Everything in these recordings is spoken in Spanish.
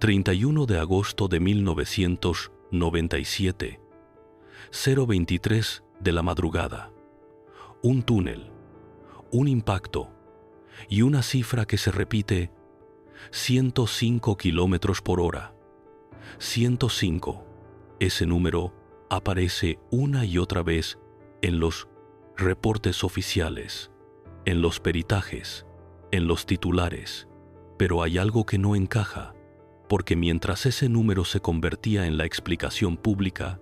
31 de agosto de 1997, 0:23 de la madrugada. Un túnel, un impacto y una cifra que se repite: 105 kilómetros por hora. 105. Ese número aparece una y otra vez en los reportes oficiales, en los peritajes, en los titulares. Pero hay algo que no encaja, porque mientras ese número se convertía en la explicación pública,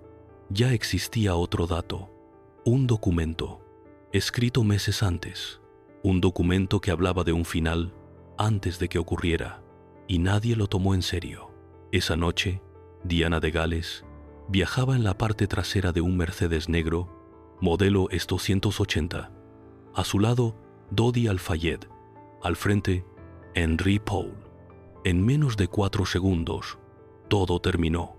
ya existía otro dato, un documento, escrito meses antes, un documento que hablaba de un final antes de que ocurriera, y nadie lo tomó en serio. Esa noche, Diana de Gales viajaba en la parte trasera de un Mercedes negro, modelo S280. A su lado, Dodi Al-Fayed. Al frente, Henry Paul. En menos de 4 segundos, todo terminó.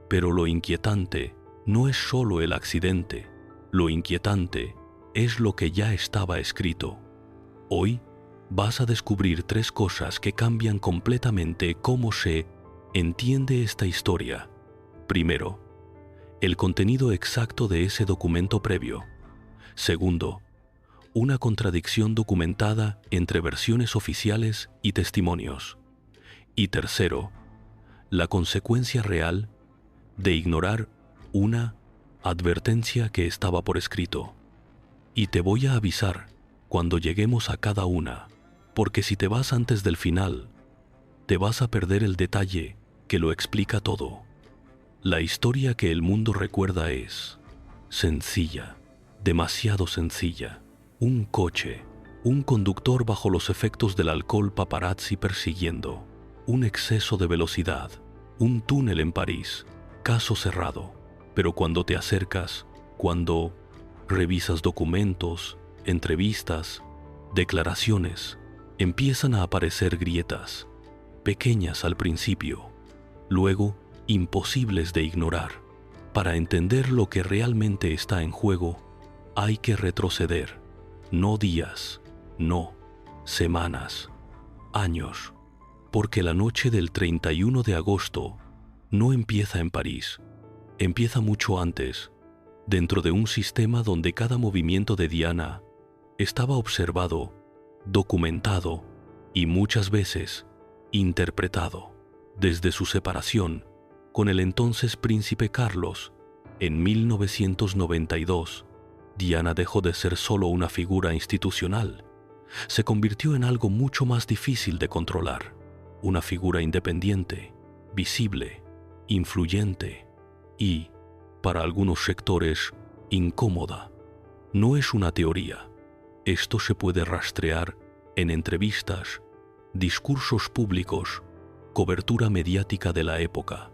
Pero lo inquietante no es solo el accidente. Lo inquietante es lo que ya estaba escrito. Hoy vas a descubrir 3 cosas que cambian completamente cómo se entiende esta historia. Primero, el contenido exacto de ese documento previo. Segundo, una contradicción documentada entre versiones oficiales y testimonios. Y tercero, la consecuencia real de ignorar una advertencia que estaba por escrito. Y te voy a avisar cuando lleguemos a cada una, porque si te vas antes del final, te vas a perder el detalle que lo explica todo. La historia que el mundo recuerda es sencilla, demasiado sencilla. Un coche, un conductor bajo los efectos del alcohol, paparazzi persiguiendo, un exceso de velocidad, un túnel en París, caso cerrado. Pero cuando te acercas, cuando revisas documentos, entrevistas, declaraciones, empiezan a aparecer grietas, pequeñas al principio, luego imposibles de ignorar. Para entender lo que realmente está en juego, hay que retroceder. No días, no semanas, años, porque la noche del 31 de agosto no empieza en París, empieza mucho antes, dentro de un sistema donde cada movimiento de Diana estaba observado, documentado y muchas veces interpretado. Desde su separación con el entonces príncipe Carlos en 1992, Diana dejó de ser solo una figura institucional. Se convirtió en algo mucho más difícil de controlar. Una figura independiente, visible, influyente y, para algunos sectores, incómoda. No es una teoría. Esto se puede rastrear en entrevistas, discursos públicos, cobertura mediática de la época.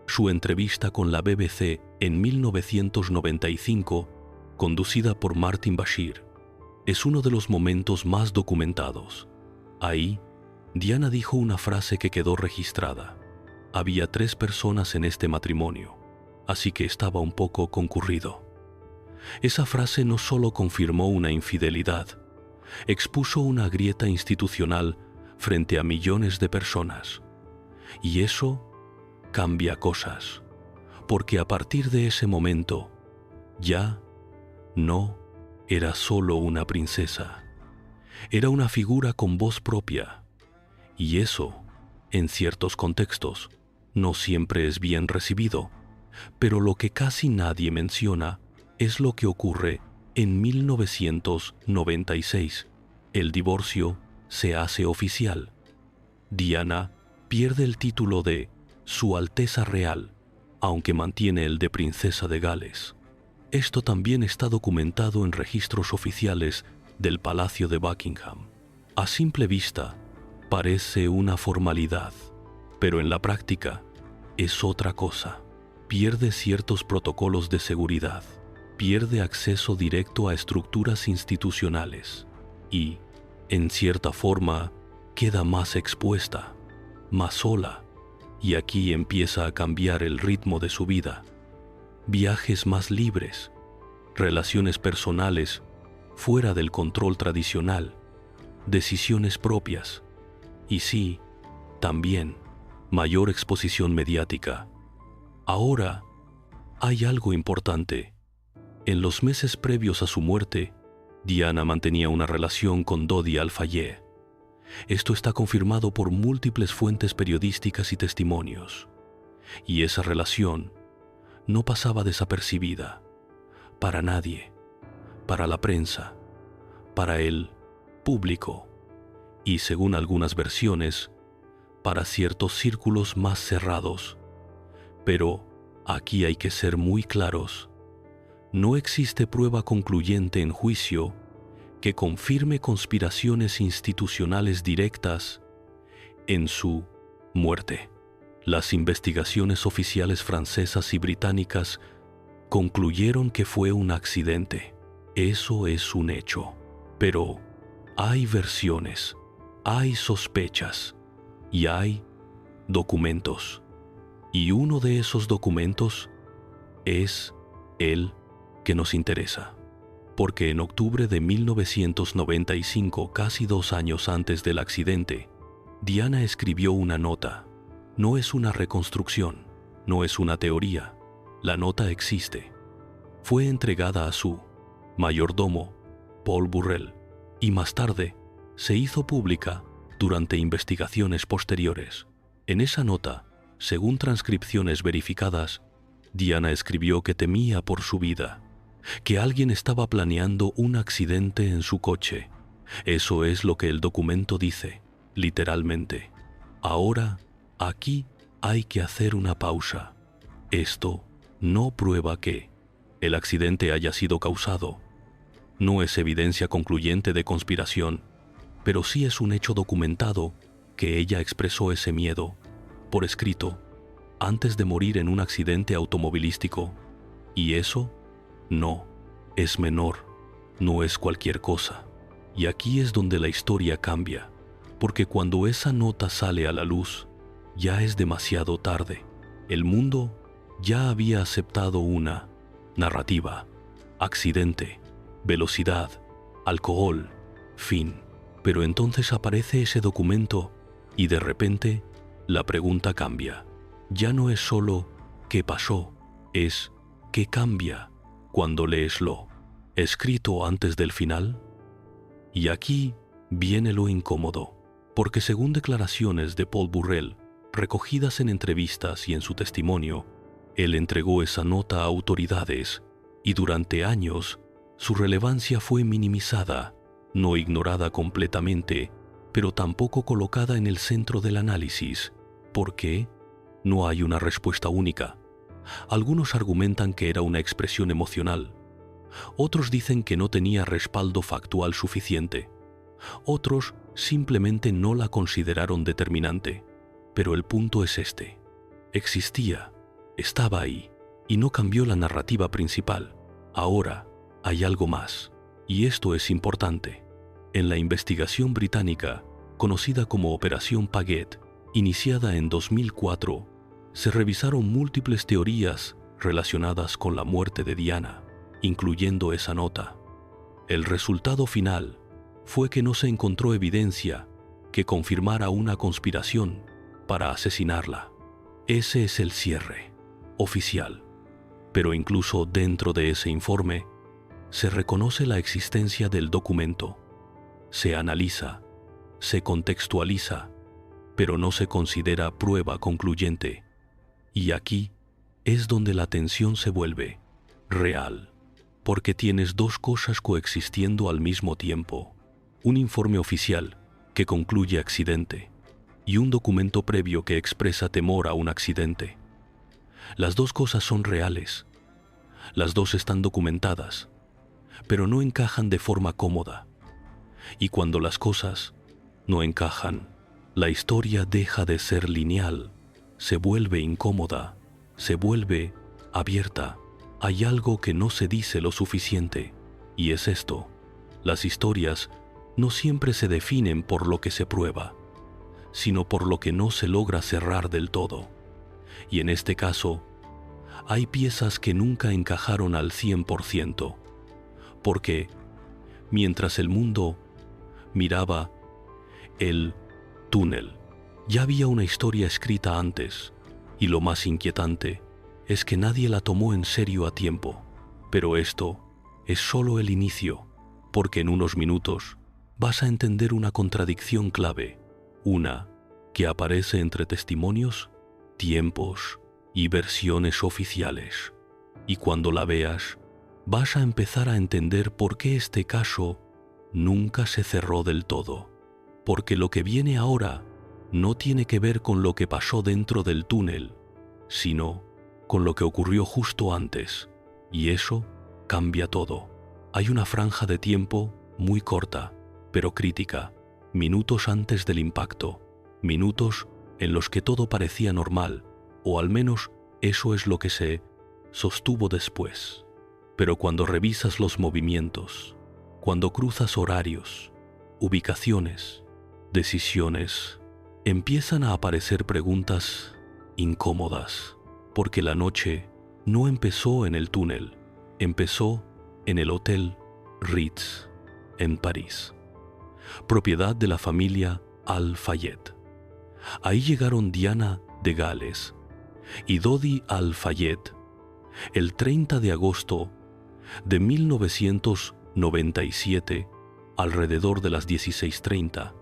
Su entrevista con la BBC en 1995, conducida por Martin Bashir, es uno de los momentos más documentados. Ahí, Diana dijo una frase que quedó registrada. Había 3 personas en este matrimonio, así que estaba un poco concurrido. Esa frase no solo confirmó una infidelidad, expuso una grieta institucional frente a millones de personas. Y eso cambia cosas, porque a partir de ese momento, ya no era solo una princesa, era una figura con voz propia, y eso, en ciertos contextos, no siempre es bien recibido, pero lo que casi nadie menciona es lo que ocurre en 1996. El divorcio se hace oficial. Diana pierde el título de Su Alteza Real, aunque mantiene el de Princesa de Gales. Esto también está documentado en registros oficiales del Palacio de Buckingham. A simple vista, parece una formalidad, pero en la práctica es otra cosa. Pierde ciertos protocolos de seguridad, pierde acceso directo a estructuras institucionales y, en cierta forma, queda más expuesta, más sola, y aquí empieza a cambiar el ritmo de su vida. Viajes más libres, relaciones personales fuera del control tradicional, decisiones propias y sí, también mayor exposición mediática. Ahora, hay algo importante. En los meses previos a su muerte, Diana mantenía una relación con Dodi Al-Fayed. Esto está confirmado por múltiples fuentes periodísticas y testimonios. Y esa relación no pasaba desapercibida para nadie, para la prensa, para el público y, según algunas versiones, para ciertos círculos más cerrados. Pero aquí hay que ser muy claros. No existe prueba concluyente en juicio que confirme conspiraciones institucionales directas en su muerte. Las investigaciones oficiales francesas y británicas concluyeron que fue un accidente. Eso es un hecho. Pero hay versiones, hay sospechas y hay documentos. Y uno de esos documentos es el que nos interesa. Porque en octubre de 1995, casi 2 años antes del accidente, Diana escribió una nota. No es una reconstrucción, no es una teoría. La nota existe. Fue entregada a su mayordomo, Paul Burrell, y más tarde se hizo pública durante investigaciones posteriores. En esa nota, según transcripciones verificadas, Diana escribió que temía por su vida, que alguien estaba planeando un accidente en su coche. Eso es lo que el documento dice, literalmente. Ahora, aquí hay que hacer una pausa. Esto no prueba que el accidente haya sido causado. No es evidencia concluyente de conspiración, pero sí es un hecho documentado que ella expresó ese miedo, por escrito, antes de morir en un accidente automovilístico. Y eso no es menor, no es cualquier cosa. Y aquí es donde la historia cambia, porque cuando esa nota sale a la luz, ya es demasiado tarde. El mundo ya había aceptado una narrativa, accidente, velocidad, alcohol, fin. Pero entonces aparece ese documento y de repente la pregunta cambia. Ya no es solo ¿qué pasó? Es ¿qué cambia cuando lees lo escrito antes del final? Y aquí viene lo incómodo, porque según declaraciones de Paul Burrell, recogidas en entrevistas y en su testimonio, él entregó esa nota a autoridades y durante años su relevancia fue minimizada, no ignorada completamente, pero tampoco colocada en el centro del análisis. ¿Por qué? No hay una respuesta única. Algunos argumentan que era una expresión emocional. Otros dicen que no tenía respaldo factual suficiente. Otros simplemente no la consideraron determinante. Pero el punto es este. Existía, estaba ahí, y no cambió la narrativa principal. Ahora hay algo más, y esto es importante. En la investigación británica, conocida como Operación Paget, iniciada en 2004, se revisaron múltiples teorías relacionadas con la muerte de Diana, incluyendo esa nota. El resultado final fue que no se encontró evidencia que confirmara una conspiración para asesinarla. Ese es el cierre oficial. Pero incluso dentro de ese informe, se reconoce la existencia del documento. Se analiza, se contextualiza, pero no se considera prueba concluyente. Y aquí es donde la tensión se vuelve real, porque tienes dos cosas coexistiendo al mismo tiempo. Un informe oficial que concluye accidente y un documento previo que expresa temor a un accidente. Las dos cosas son reales, las dos están documentadas, pero no encajan de forma cómoda. Y cuando las cosas no encajan, la historia deja de ser lineal, se vuelve incómoda, se vuelve abierta. Hay algo que no se dice lo suficiente, y es esto: las historias no siempre se definen por lo que se prueba, sino por lo que no se logra cerrar del todo. Y en este caso, hay piezas que nunca encajaron al 100%, porque mientras el mundo miraba el túnel Ya había una historia escrita antes, y lo más inquietante es que nadie la tomó en serio a tiempo. Pero esto es solo el inicio, porque en unos minutos vas a entender una contradicción clave, una que aparece entre testimonios, tiempos y versiones oficiales. Y cuando la veas, vas a empezar a entender por qué este caso nunca se cerró del todo. Porque lo que viene ahora no tiene que ver con lo que pasó dentro del túnel, sino con lo que ocurrió justo antes. Y eso cambia todo. Hay una franja de tiempo muy corta, pero crítica, minutos antes del impacto, minutos en los que todo parecía normal, o al menos eso es lo que se sostuvo después. Pero cuando revisas los movimientos, cuando cruzas horarios, ubicaciones, decisiones, empiezan a aparecer preguntas incómodas, porque la noche no empezó en el túnel, empezó en el Hotel Ritz, en París, propiedad de la familia Al-Fayed. Ahí llegaron Diana de Gales y Dodi Al-Fayed el 30 de agosto de 1997, alrededor de las 16:30.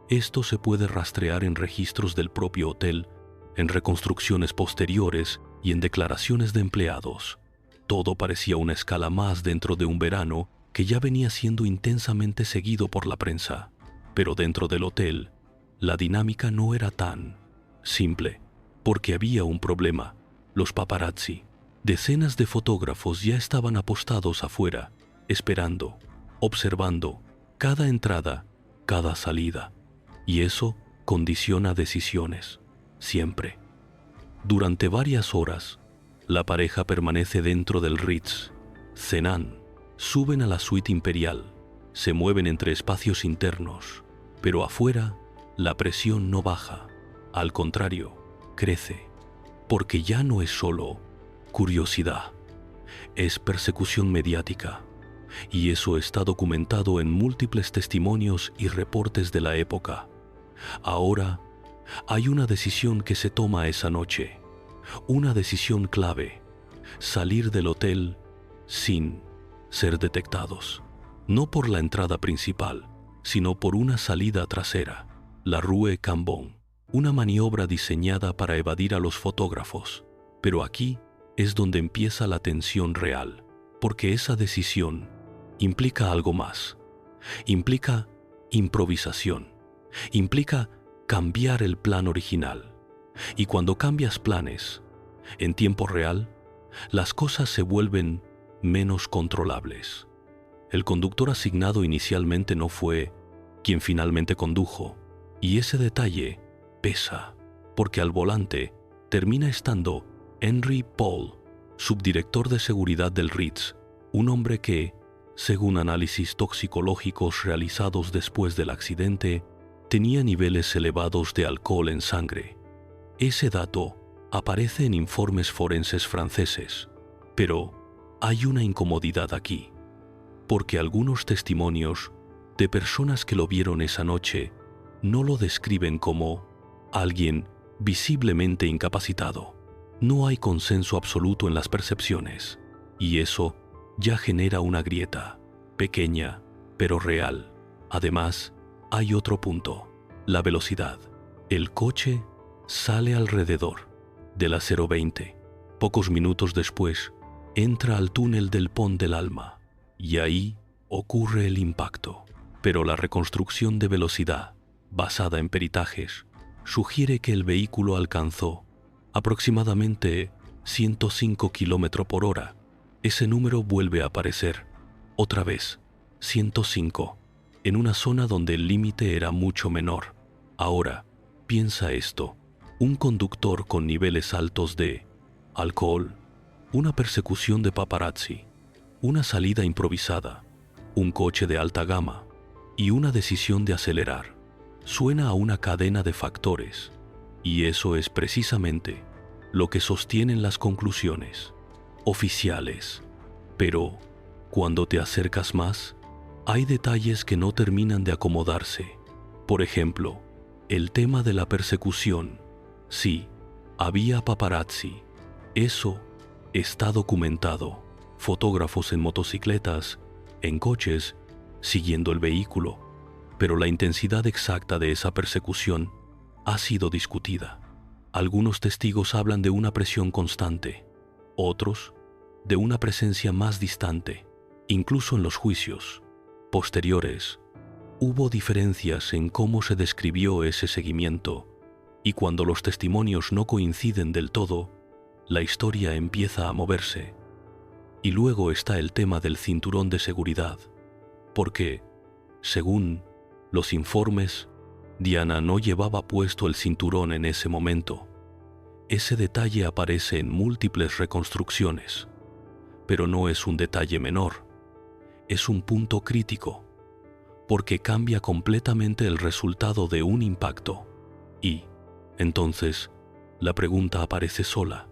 Esto se puede rastrear en registros del propio hotel, en reconstrucciones posteriores y en declaraciones de empleados. Todo parecía una escala más dentro de un verano que ya venía siendo intensamente seguido por la prensa. Pero dentro del hotel, la dinámica no era tan simple, porque había un problema: los paparazzi. Decenas de fotógrafos ya estaban apostados afuera, esperando, observando cada entrada, cada salida. Y eso condiciona decisiones, siempre. Durante varias horas, la pareja permanece dentro del Ritz, cenan, suben a la suite imperial, se mueven entre espacios internos, pero afuera la presión no baja, al contrario, crece, porque ya no es solo curiosidad, es persecución mediática, y eso está documentado en múltiples testimonios y reportes de la época. Ahora hay una decisión que se toma esa noche, una decisión clave: salir del hotel sin ser detectados, no por la entrada principal, sino por una salida trasera, la Rue Cambon, una maniobra diseñada para evadir a los fotógrafos. Pero aquí es donde empieza la tensión real, porque esa decisión implica algo más, implica improvisación, implica cambiar el plan original. Y cuando cambias planes, en tiempo real, las cosas se vuelven menos controlables. El conductor asignado inicialmente no fue quien finalmente condujo, y ese detalle pesa, porque al volante termina estando Henry Paul, subdirector de seguridad del Ritz, un hombre que, según análisis toxicológicos realizados después del accidente, tenía niveles elevados de alcohol en sangre. Ese dato aparece en informes forenses franceses, pero hay una incomodidad aquí, porque algunos testimonios de personas que lo vieron esa noche no lo describen como alguien visiblemente incapacitado. No hay consenso absoluto en las percepciones, y eso ya genera una grieta, pequeña, pero real. Además, hay otro punto: la velocidad. El coche sale alrededor de la 020. Pocos minutos después, entra al túnel del Pont del Alma, y ahí ocurre el impacto. Pero la reconstrucción de velocidad, basada en peritajes, sugiere que el vehículo alcanzó aproximadamente 105 km por hora. Ese número vuelve a aparecer, otra vez, 105, en una zona donde el límite era mucho menor. Ahora, piensa esto: un conductor con niveles altos de alcohol, una persecución de paparazzi, una salida improvisada, un coche de alta gama y una decisión de acelerar. Suena a una cadena de factores, y eso es precisamente lo que sostienen las conclusiones oficiales. Pero, cuando te acercas más, hay detalles que no terminan de acomodarse. Por ejemplo, El tema de la persecución. Sí, había paparazzi. Eso está documentado. Fotógrafos en motocicletas, en coches, siguiendo el vehículo. Pero la intensidad exacta de esa persecución ha sido discutida. Algunos testigos hablan de una presión constante, otros de una presencia más distante. Incluso en los juicios posteriores, hubo diferencias en cómo se describió ese seguimiento, y cuando los testimonios no coinciden del todo, la historia empieza a moverse. Y luego está el tema del cinturón de seguridad, porque, según los informes, Diana no llevaba puesto el cinturón en ese momento. Ese detalle aparece en múltiples reconstrucciones, pero no es un detalle menor, es un punto crítico, porque cambia completamente el resultado de un impacto. Y, entonces, la pregunta aparece sola: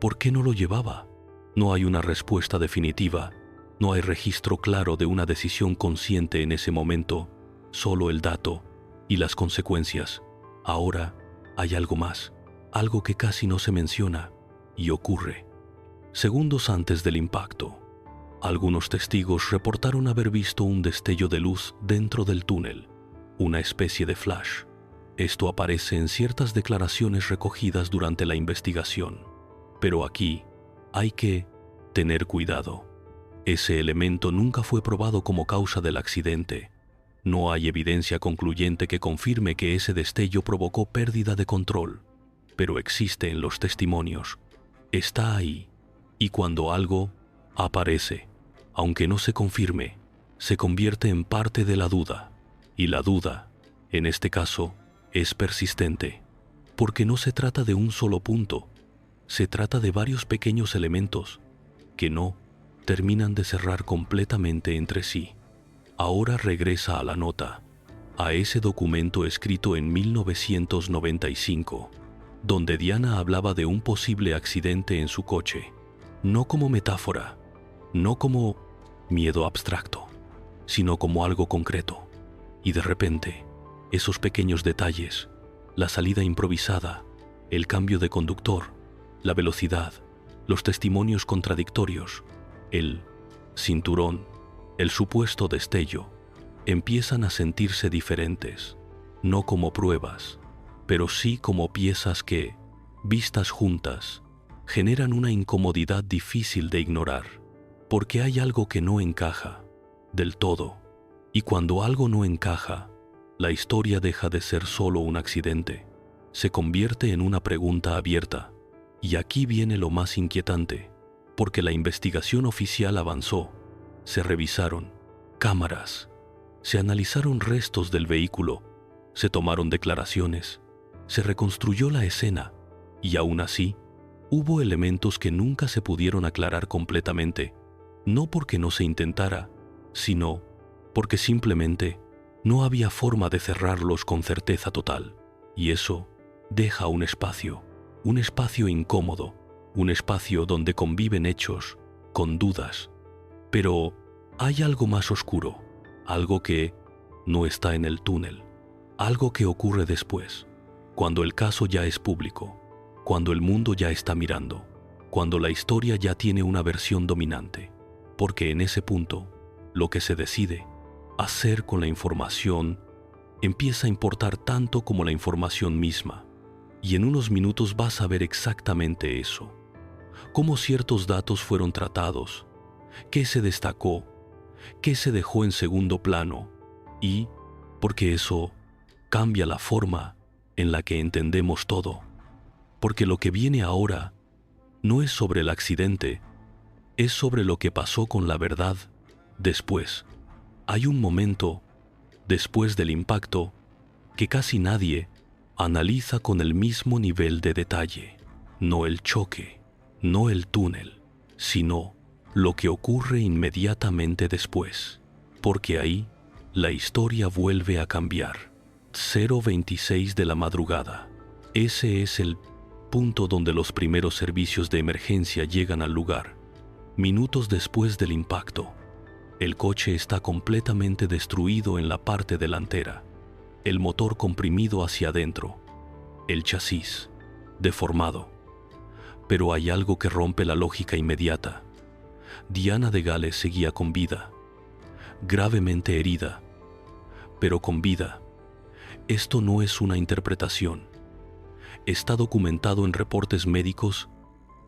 ¿por qué no lo llevaba? No hay una respuesta definitiva, no hay registro claro de una decisión consciente en ese momento, solo el dato y las consecuencias. Ahora hay algo más, algo que casi no se menciona, y ocurre segundos antes del impacto. Algunos testigos reportaron haber visto un destello de luz dentro del túnel, una especie de flash. Esto aparece en ciertas declaraciones recogidas durante la investigación. Pero aquí hay que tener cuidado. Ese elemento nunca fue probado como causa del accidente. No hay evidencia concluyente que confirme que ese destello provocó pérdida de control, pero existe en los testimonios. Está ahí, y cuando algo aparece, aunque no se confirme, se convierte en parte de la duda, y la duda, en este caso, es persistente, porque no se trata de un solo punto, se trata de varios pequeños elementos que no terminan de cerrar completamente entre sí. Ahora regresa a la nota, a ese documento escrito en 1995, donde Diana hablaba de un posible accidente en su coche, no como metáfora, no como miedo abstracto, sino como algo concreto. Y de repente, esos pequeños detalles, la salida improvisada, el cambio de conductor, la velocidad, los testimonios contradictorios, el cinturón, el supuesto destello, empiezan a sentirse diferentes, no como pruebas, pero sí como piezas que, vistas juntas, generan una incomodidad difícil de ignorar, porque hay algo que no encaja del todo, y cuando algo no encaja, la historia deja de ser solo un accidente, se convierte en una pregunta abierta. Y aquí viene lo más inquietante, porque la investigación oficial avanzó, se revisaron cámaras, se analizaron restos del vehículo, se tomaron declaraciones, se reconstruyó la escena, y aún así, hubo elementos que nunca se pudieron aclarar completamente, no porque no se intentara, sino porque simplemente no había forma de cerrarlos con certeza total, y eso deja un espacio incómodo, un espacio donde conviven hechos con dudas. Pero hay algo más oscuro, algo que no está en el túnel, algo que ocurre después, cuando el caso ya es público, cuando el mundo ya está mirando, cuando la historia ya tiene una versión dominante, porque en ese punto, lo que se decide hacer con la información empieza a importar tanto como la información misma. Y en unos minutos vas a ver exactamente eso, cómo ciertos datos fueron tratados, qué se destacó, qué se dejó en segundo plano, y porque eso cambia la forma en la que entendemos todo, porque lo que viene ahora no es sobre el accidente, es sobre lo que pasó con la verdad después. Hay un momento, después del impacto, que casi nadie analiza con el mismo nivel de detalle, no el choque, no el túnel, sino lo que ocurre inmediatamente después, porque ahí la historia vuelve a cambiar. 0:26 de la madrugada. Ese es el punto donde los primeros servicios de emergencia llegan al lugar. Minutos después del impacto, el coche está completamente destruido en la parte delantera. el motor comprimido hacia adentro, el chasis deformado. Pero hay algo que rompe la lógica inmediata. Diana de Gales seguía con vida, gravemente herida, pero con vida. Esto no es una interpretación. Está documentado en reportes médicos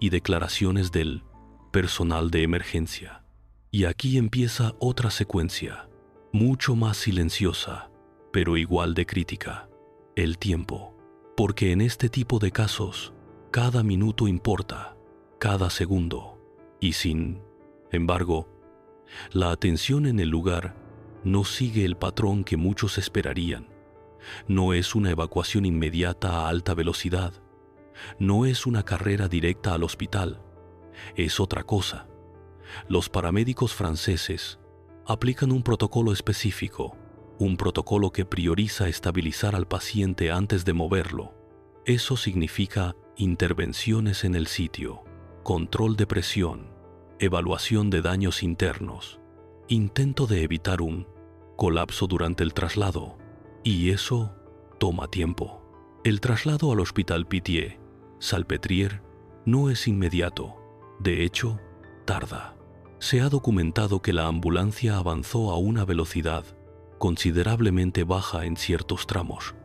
y declaraciones del personal de emergencia. Y aquí empieza otra secuencia, mucho más silenciosa, pero igual de crítica: el tiempo. Porque en este tipo de casos, cada minuto importa, cada segundo. Y sin embargo, la atención en el lugar no sigue el patrón que muchos esperarían. No es una evacuación inmediata a alta velocidad. No es una carrera directa al hospital. Es otra cosa. Los paramédicos franceses aplican un protocolo específico, un protocolo que prioriza estabilizar al paciente antes de moverlo. Eso significa intervenciones en el sitio, control de presión, evaluación de daños internos, intento de evitar un colapso durante el traslado, y eso toma tiempo. El traslado al Hospital Pitié-Salpêtrière no es inmediato, de hecho, tarda. Se ha documentado que la ambulancia avanzó a una velocidad considerablemente baja en ciertos tramos,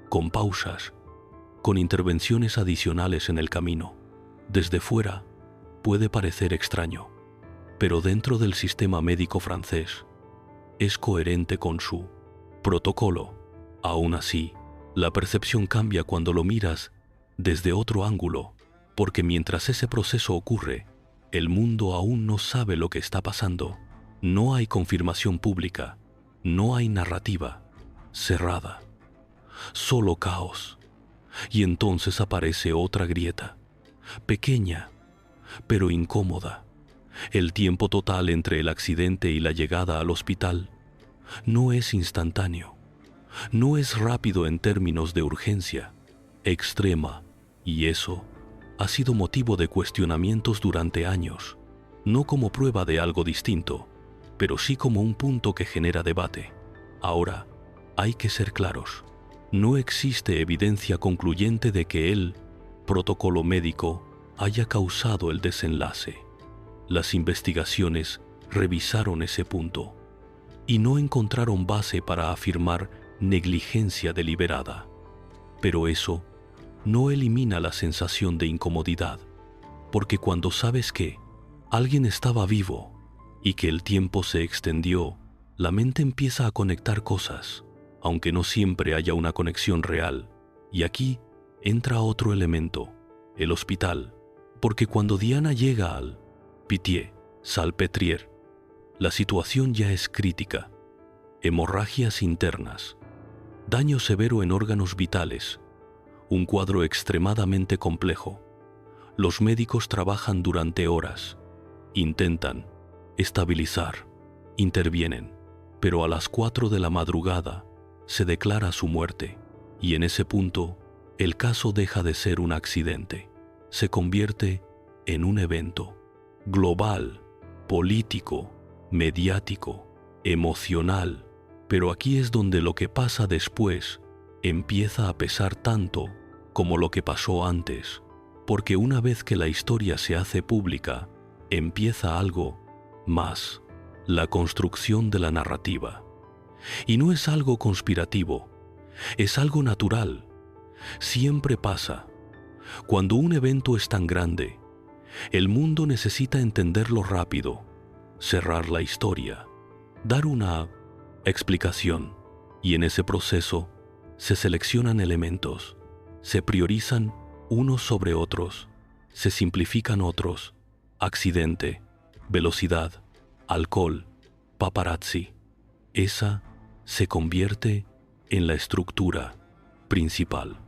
con pausas, con intervenciones adicionales en el camino. Desde fuera puede parecer extraño, pero dentro del sistema médico francés es coherente con su protocolo. Aún así, la percepción cambia cuando lo miras desde otro ángulo, porque mientras ese proceso ocurre, el mundo aún no sabe lo que está pasando. No hay confirmación pública, no hay narrativa cerrada, solo caos. Y entonces aparece otra grieta, pequeña, pero incómoda. El tiempo total entre el accidente y la llegada al hospital no es instantáneo, no es rápido en términos de urgencia, extrema, y eso ha sido motivo de cuestionamientos durante años, no como prueba de algo distinto, pero sí como un punto que genera debate. Ahora, hay que ser claros. No existe evidencia concluyente de que el protocolo médico haya causado el desenlace. Las investigaciones revisaron ese punto y no encontraron base para afirmar negligencia deliberada. Pero eso no elimina la sensación de incomodidad, porque cuando sabes que alguien estaba vivo y que el tiempo se extendió, la mente empieza a conectar cosas, aunque no siempre haya una conexión real. Y aquí entra otro elemento, el hospital, porque cuando Diana llega al Pitié-Salpêtrière, la situación ya es crítica. Hemorragias internas, daño severo en órganos vitales, un cuadro extremadamente complejo. Los médicos trabajan durante horas, intentan estabilizar, intervienen, pero a las 4 de la madrugada se declara su muerte, y en ese punto el caso deja de ser un accidente, se convierte en un evento global, político, mediático, emocional. Pero aquí es donde lo que pasa después empieza a pesar tanto como lo que pasó antes, porque una vez que la historia se hace pública, empieza algo más, la construcción de la narrativa. Y no es algo conspirativo, es algo natural. Siempre pasa. Cuando un evento es tan grande, el mundo necesita entenderlo rápido, cerrar la historia, dar una explicación, y en ese proceso se seleccionan elementos, se priorizan unos sobre otros, se simplifican otros: accidente, velocidad, alcohol, paparazzi. Esa se convierte en la estructura principal,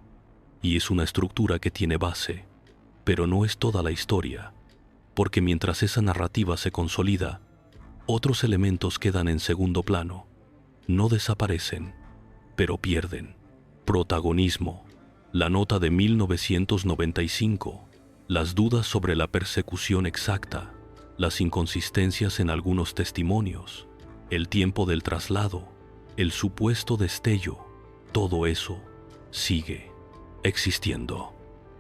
y es una estructura que tiene base, pero no es toda la historia, porque mientras esa narrativa se consolida, otros elementos quedan en segundo plano. No desaparecen, pero pierden protagonismo. La nota de 1995, las dudas sobre la persecución exacta, las inconsistencias en algunos testimonios, el tiempo del traslado, el supuesto destello. todo eso sigue existiendo,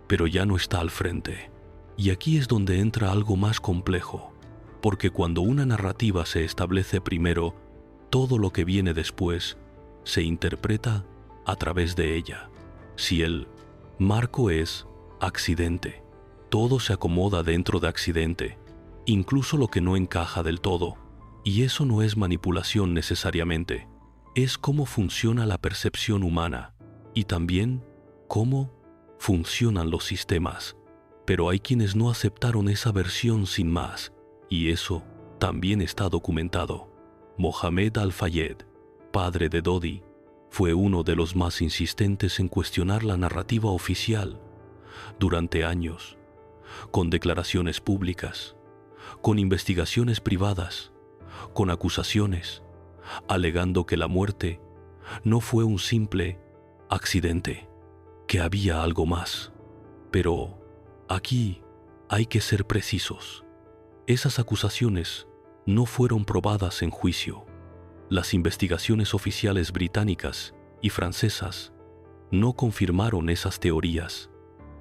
pero ya no está al frente. Y aquí es donde entra algo más complejo, porque cuando una narrativa se establece primero, todo lo que viene después se interpreta a través de ella. Si el marco es accidente, todo se acomoda dentro de accidente, incluso lo que no encaja del todo. Y eso no es manipulación necesariamente, es cómo funciona la percepción humana y también cómo funcionan los sistemas. Pero hay quienes no aceptaron esa versión sin más, y eso también está documentado. Mohamed Al-Fayed, padre de Dodi, fue uno de los más insistentes en cuestionar la narrativa oficial durante años, con declaraciones públicas, con investigaciones privadas, con acusaciones, alegando que la muerte no fue un simple accidente, que había algo más. Pero aquí hay que ser precisos. Esas acusaciones no fueron probadas en juicio. Las investigaciones oficiales británicas y francesas no confirmaron esas teorías.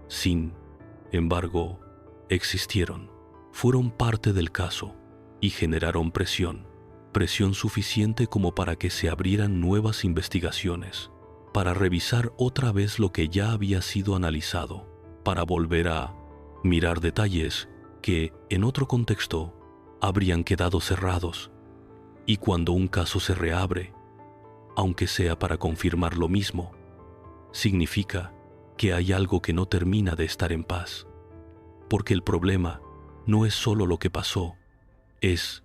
Sin embargo, existieron, fueron parte del caso y generaron presión suficiente como para que se abrieran nuevas investigaciones, para revisar otra vez lo que ya había sido analizado, para volver a mirar detalles que, en otro contexto, habrían quedado cerrados. Y cuando un caso se reabre, aunque sea para confirmar lo mismo, significa que hay algo que no termina de estar en paz. Porque el problema no es solo lo que pasó, es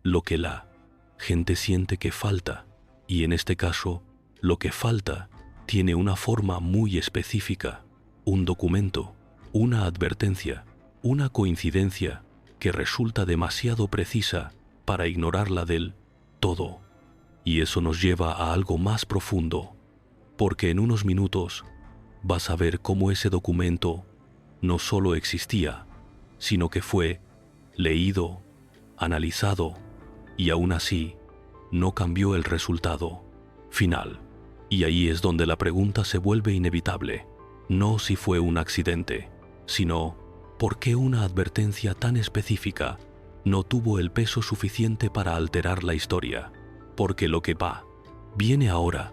lo que la gente siente que falta, y en este caso, lo que falta tiene una forma muy específica, un documento, una advertencia, una coincidencia que resulta demasiado precisa para ignorarla del todo. Y eso nos lleva a algo más profundo, porque en unos minutos vas a ver cómo ese documento no solo existía, sino que fue leído, analizado, y aún así no cambió el resultado final. Y ahí es donde la pregunta se vuelve inevitable, no si fue un accidente, sino ¿por qué una advertencia tan específica no tuvo el peso suficiente para alterar la historia? Porque lo que viene ahora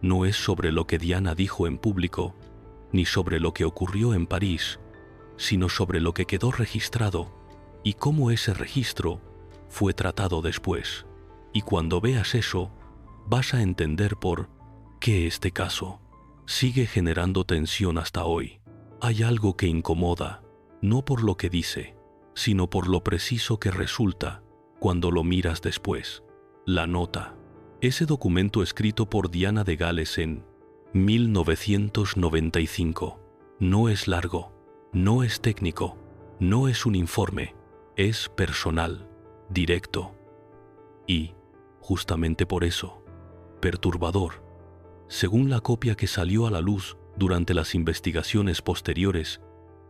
no es sobre lo que Diana dijo en público, ni sobre lo que ocurrió en París, sino sobre lo que quedó registrado y cómo ese registro fue tratado después. Y cuando veas eso, vas a entender por qué este caso sigue generando tensión hasta hoy. Hay algo que incomoda, no por lo que dice, sino por lo preciso que resulta cuando lo miras después. La nota, ese documento escrito por Diana de Gales en 1995, no es largo, no es técnico, no es un informe, es personal, directo. Y, justamente por eso, perturbador. Según la copia que salió a la luz durante las investigaciones posteriores,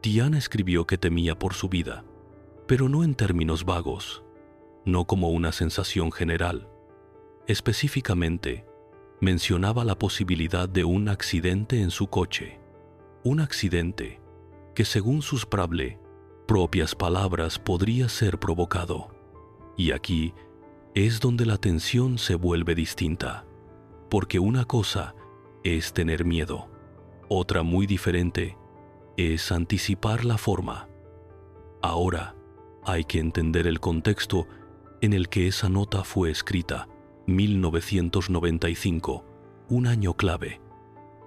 Diana escribió que temía por su vida, pero no en términos vagos, no como una sensación general. Específicamente, mencionaba la posibilidad de un accidente en su coche, un accidente que según sus propias palabras podría ser provocado. Y aquí es donde la tensión se vuelve distinta, porque una cosa es tener miedo, otra muy diferente es anticipar la forma. Ahora hay que entender el contexto en el que esa nota fue escrita, 1995, un año clave.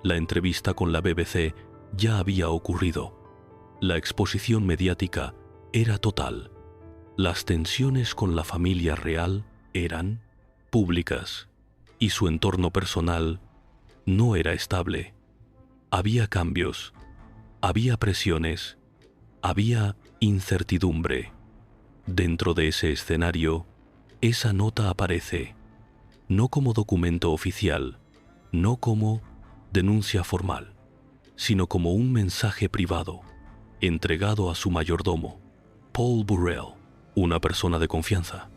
La entrevista con la BBC ya había ocurrido. La exposición mediática era total. Las tensiones con la familia real eran públicas y su entorno personal no era estable. Había cambios, había presiones, había incertidumbre. Dentro de ese escenario, esa nota aparece, no como documento oficial, no como denuncia formal, sino como un mensaje privado, entregado a su mayordomo, Paul Burrell, una persona de confianza.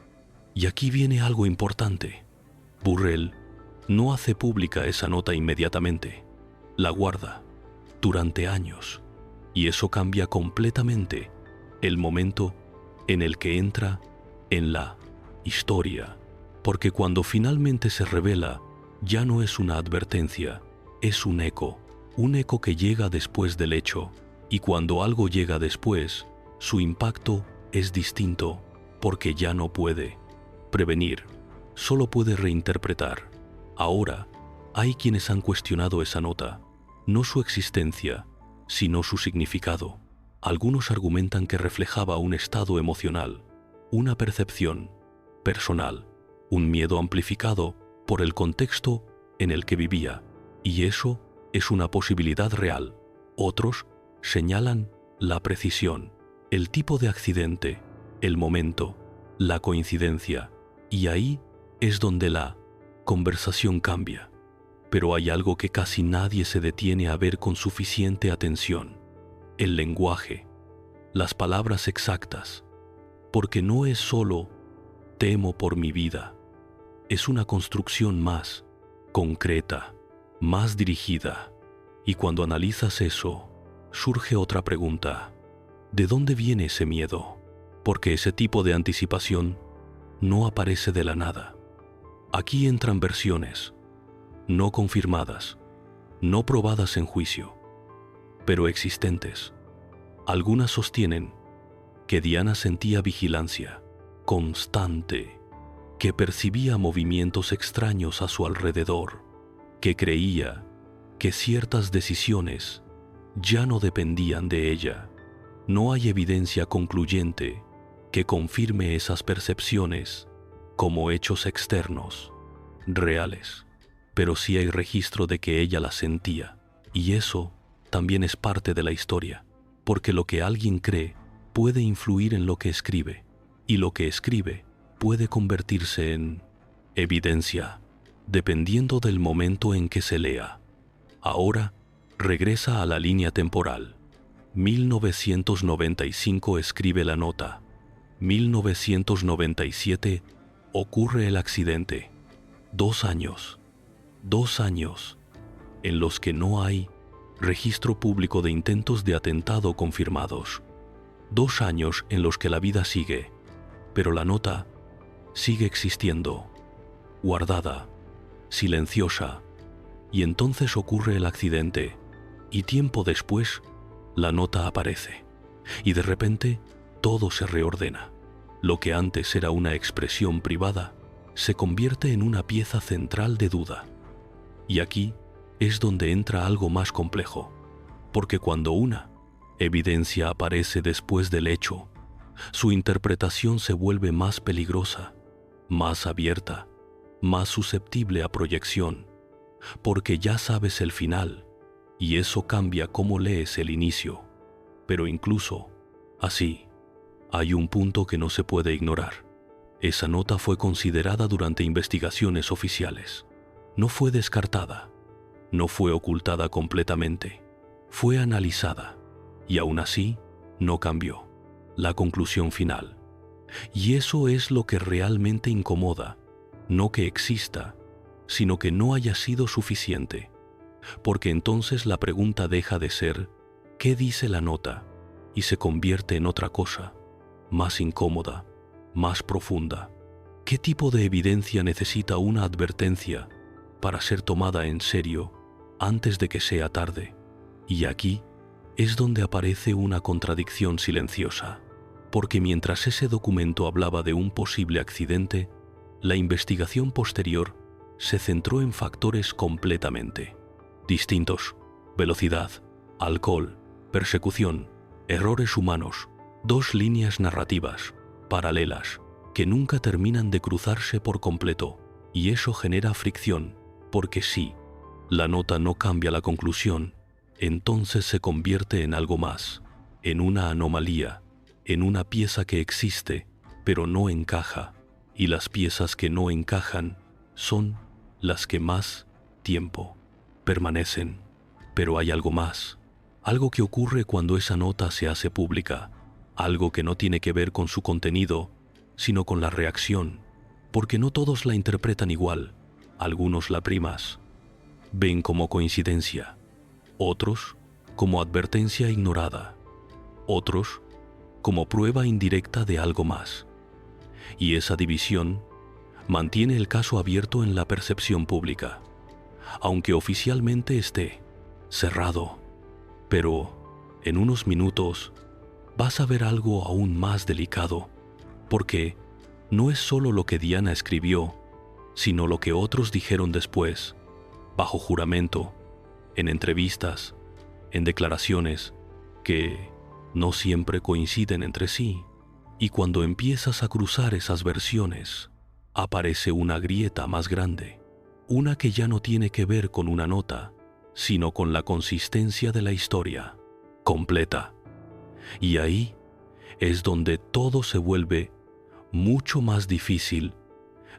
Y aquí viene algo importante. Burrell no hace pública esa nota inmediatamente, la guarda durante años, y eso cambia completamente el momento en el que entra en la historia, porque cuando finalmente se revela, ya no es una advertencia, es un eco que llega después del hecho, y cuando algo llega después, su impacto es distinto, porque ya no puede prevenir, solo puede reinterpretar. Ahora, hay quienes han cuestionado esa nota, no su existencia, sino su significado. Algunos argumentan que reflejaba un estado emocional, una percepción personal, un miedo amplificado por el contexto en el que vivía, y eso es una posibilidad real. Otros señalan la precisión, el tipo de accidente, el momento, la coincidencia, y ahí es donde la conversación cambia. Pero hay algo que casi nadie se detiene a ver con suficiente atención: el lenguaje, las palabras exactas, porque no es solo temo por mi vida, es una construcción más concreta, más dirigida. Y cuando analizas eso, surge otra pregunta: ¿de dónde viene ese miedo? Porque ese tipo de anticipación no aparece de la nada. Aquí entran versiones no confirmadas, no probadas en juicio, pero existentes. Algunas sostienen que Diana sentía vigilancia constante, que percibía movimientos extraños a su alrededor, que creía que ciertas decisiones ya no dependían de ella. No hay evidencia concluyente que confirme esas percepciones como hechos externos, reales, pero sí hay registro de que ella las sentía, y eso también es parte de la historia, porque lo que alguien cree puede influir en lo que escribe, y lo que escribe puede convertirse en evidencia, dependiendo del momento en que se lea. Ahora, regresa a la línea temporal. 1995 escribe la nota. 1997 ocurre el accidente. 2 años en los que no hay registro público de intentos de atentado confirmados. 2 años en los que la vida sigue, pero la nota sigue existiendo, guardada, silenciosa, y entonces ocurre el accidente, y tiempo después la nota aparece, y de repente todo se reordena. Lo que antes era una expresión privada se convierte en una pieza central de duda. Y aquí es donde entra algo más complejo, porque cuando una evidencia aparece después del hecho, su interpretación se vuelve más peligrosa, más abierta, más susceptible a proyección, porque ya sabes el final, y eso cambia cómo lees el inicio. Pero incluso así, hay un punto que no se puede ignorar. Esa nota fue considerada durante investigaciones oficiales. No fue descartada, no fue ocultada completamente, fue analizada, y aún así no cambió la conclusión final. Y eso es lo que realmente incomoda, no que exista, sino que no haya sido suficiente, porque entonces la pregunta deja de ser ¿qué dice la nota? Y se convierte en otra cosa, más incómoda, más profunda. ¿Qué tipo de evidencia necesita una advertencia para ser tomada en serio antes de que sea tarde? Y aquí es donde aparece una contradicción silenciosa, porque mientras ese documento hablaba de un posible accidente, la investigación posterior se centró en factores completamente distintos: velocidad, alcohol, persecución, errores humanos, 2 líneas narrativas paralelas que nunca terminan de cruzarse por completo, y eso genera fricción, porque si la nota no cambia la conclusión, entonces se convierte en algo más, en una anomalía, en una pieza que existe, pero no encaja, y las piezas que no encajan son las que más tiempo permanecen. Pero hay algo más, algo que ocurre cuando esa nota se hace pública, algo que no tiene que ver con su contenido, sino con la reacción, porque no todos la interpretan igual, Algunos la primas ven como coincidencia, otros como advertencia ignorada, otros como prueba indirecta de algo más. Y esa división mantiene el caso abierto en la percepción pública, aunque oficialmente esté cerrado. Pero en unos minutos vas a ver algo aún más delicado, porque no es solo lo que Diana escribió, sino lo que otros dijeron después, bajo juramento, en entrevistas, en declaraciones, que no siempre coinciden entre sí. Y cuando empiezas a cruzar esas versiones, aparece una grieta más grande, una que ya no tiene que ver con una nota, sino con la consistencia de la historia completa. Y ahí es donde todo se vuelve mucho más difícil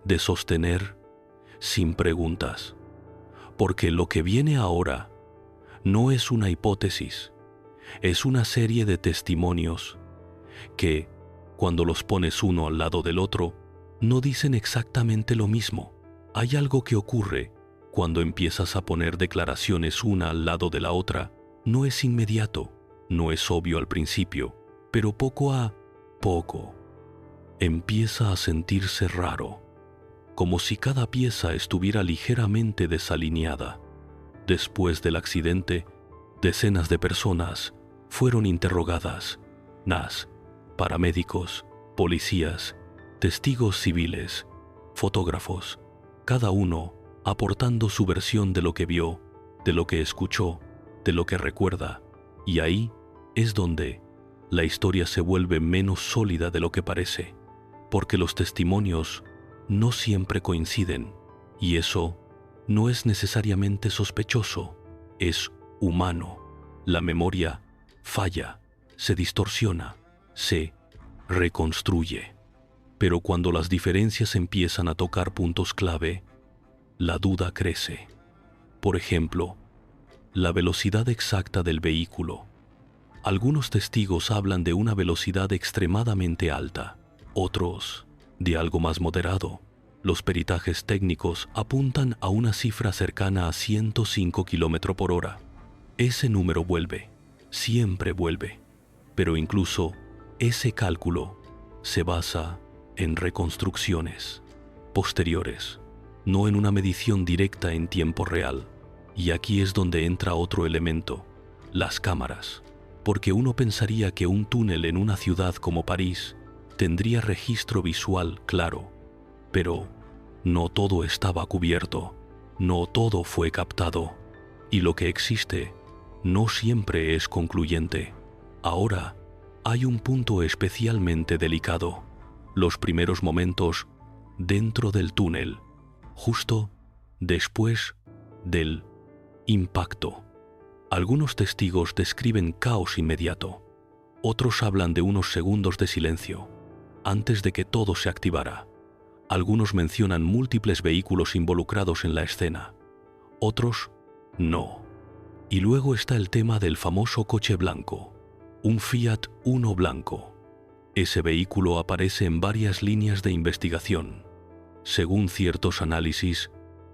de sostener sin preguntas, porque lo que viene ahora no es una hipótesis, es una serie de testimonios que, cuando los pones uno al lado del otro, no dicen exactamente lo mismo. Hay algo que ocurre cuando empiezas a poner declaraciones una al lado de la otra. No es inmediato, no es obvio al principio, pero poco a poco empieza a sentirse raro, como si cada pieza estuviera ligeramente desalineada. Después del accidente, decenas de personas fueron interrogadas: paramédicos, policías, testigos civiles, fotógrafos, cada uno aportando su versión de lo que vio, de lo que escuchó, de lo que recuerda. Y ahí es donde la historia se vuelve menos sólida de lo que parece, porque los testimonios no siempre coinciden, y eso no es necesariamente sospechoso, es humano. La memoria falla, se distorsiona, se reconstruye. Pero cuando las diferencias empiezan a tocar puntos clave, la duda crece. Por ejemplo, la velocidad exacta del vehículo. Algunos testigos hablan de una velocidad extremadamente alta, otros de algo más moderado. Los peritajes técnicos apuntan a una cifra cercana a 105 km/h. Ese número vuelve, siempre vuelve, pero incluso ese cálculo se basa en reconstrucciones posteriores, no en una medición directa en tiempo real. Y aquí es donde entra otro elemento: las cámaras. Porque uno pensaría que un túnel en una ciudad como París tendría registro visual claro, pero no todo estaba cubierto, no todo fue captado, y lo que existe no siempre es concluyente. Ahora hay un punto especialmente delicado: los primeros momentos dentro del túnel, justo después del impacto. Algunos testigos describen caos inmediato, otros hablan de unos segundos de silencio antes de que todo se activara. Algunos mencionan múltiples vehículos involucrados en la escena, otros no. Y luego está el tema del famoso coche blanco, un Fiat Uno blanco. Ese vehículo aparece en varias líneas de investigación. Según ciertos análisis,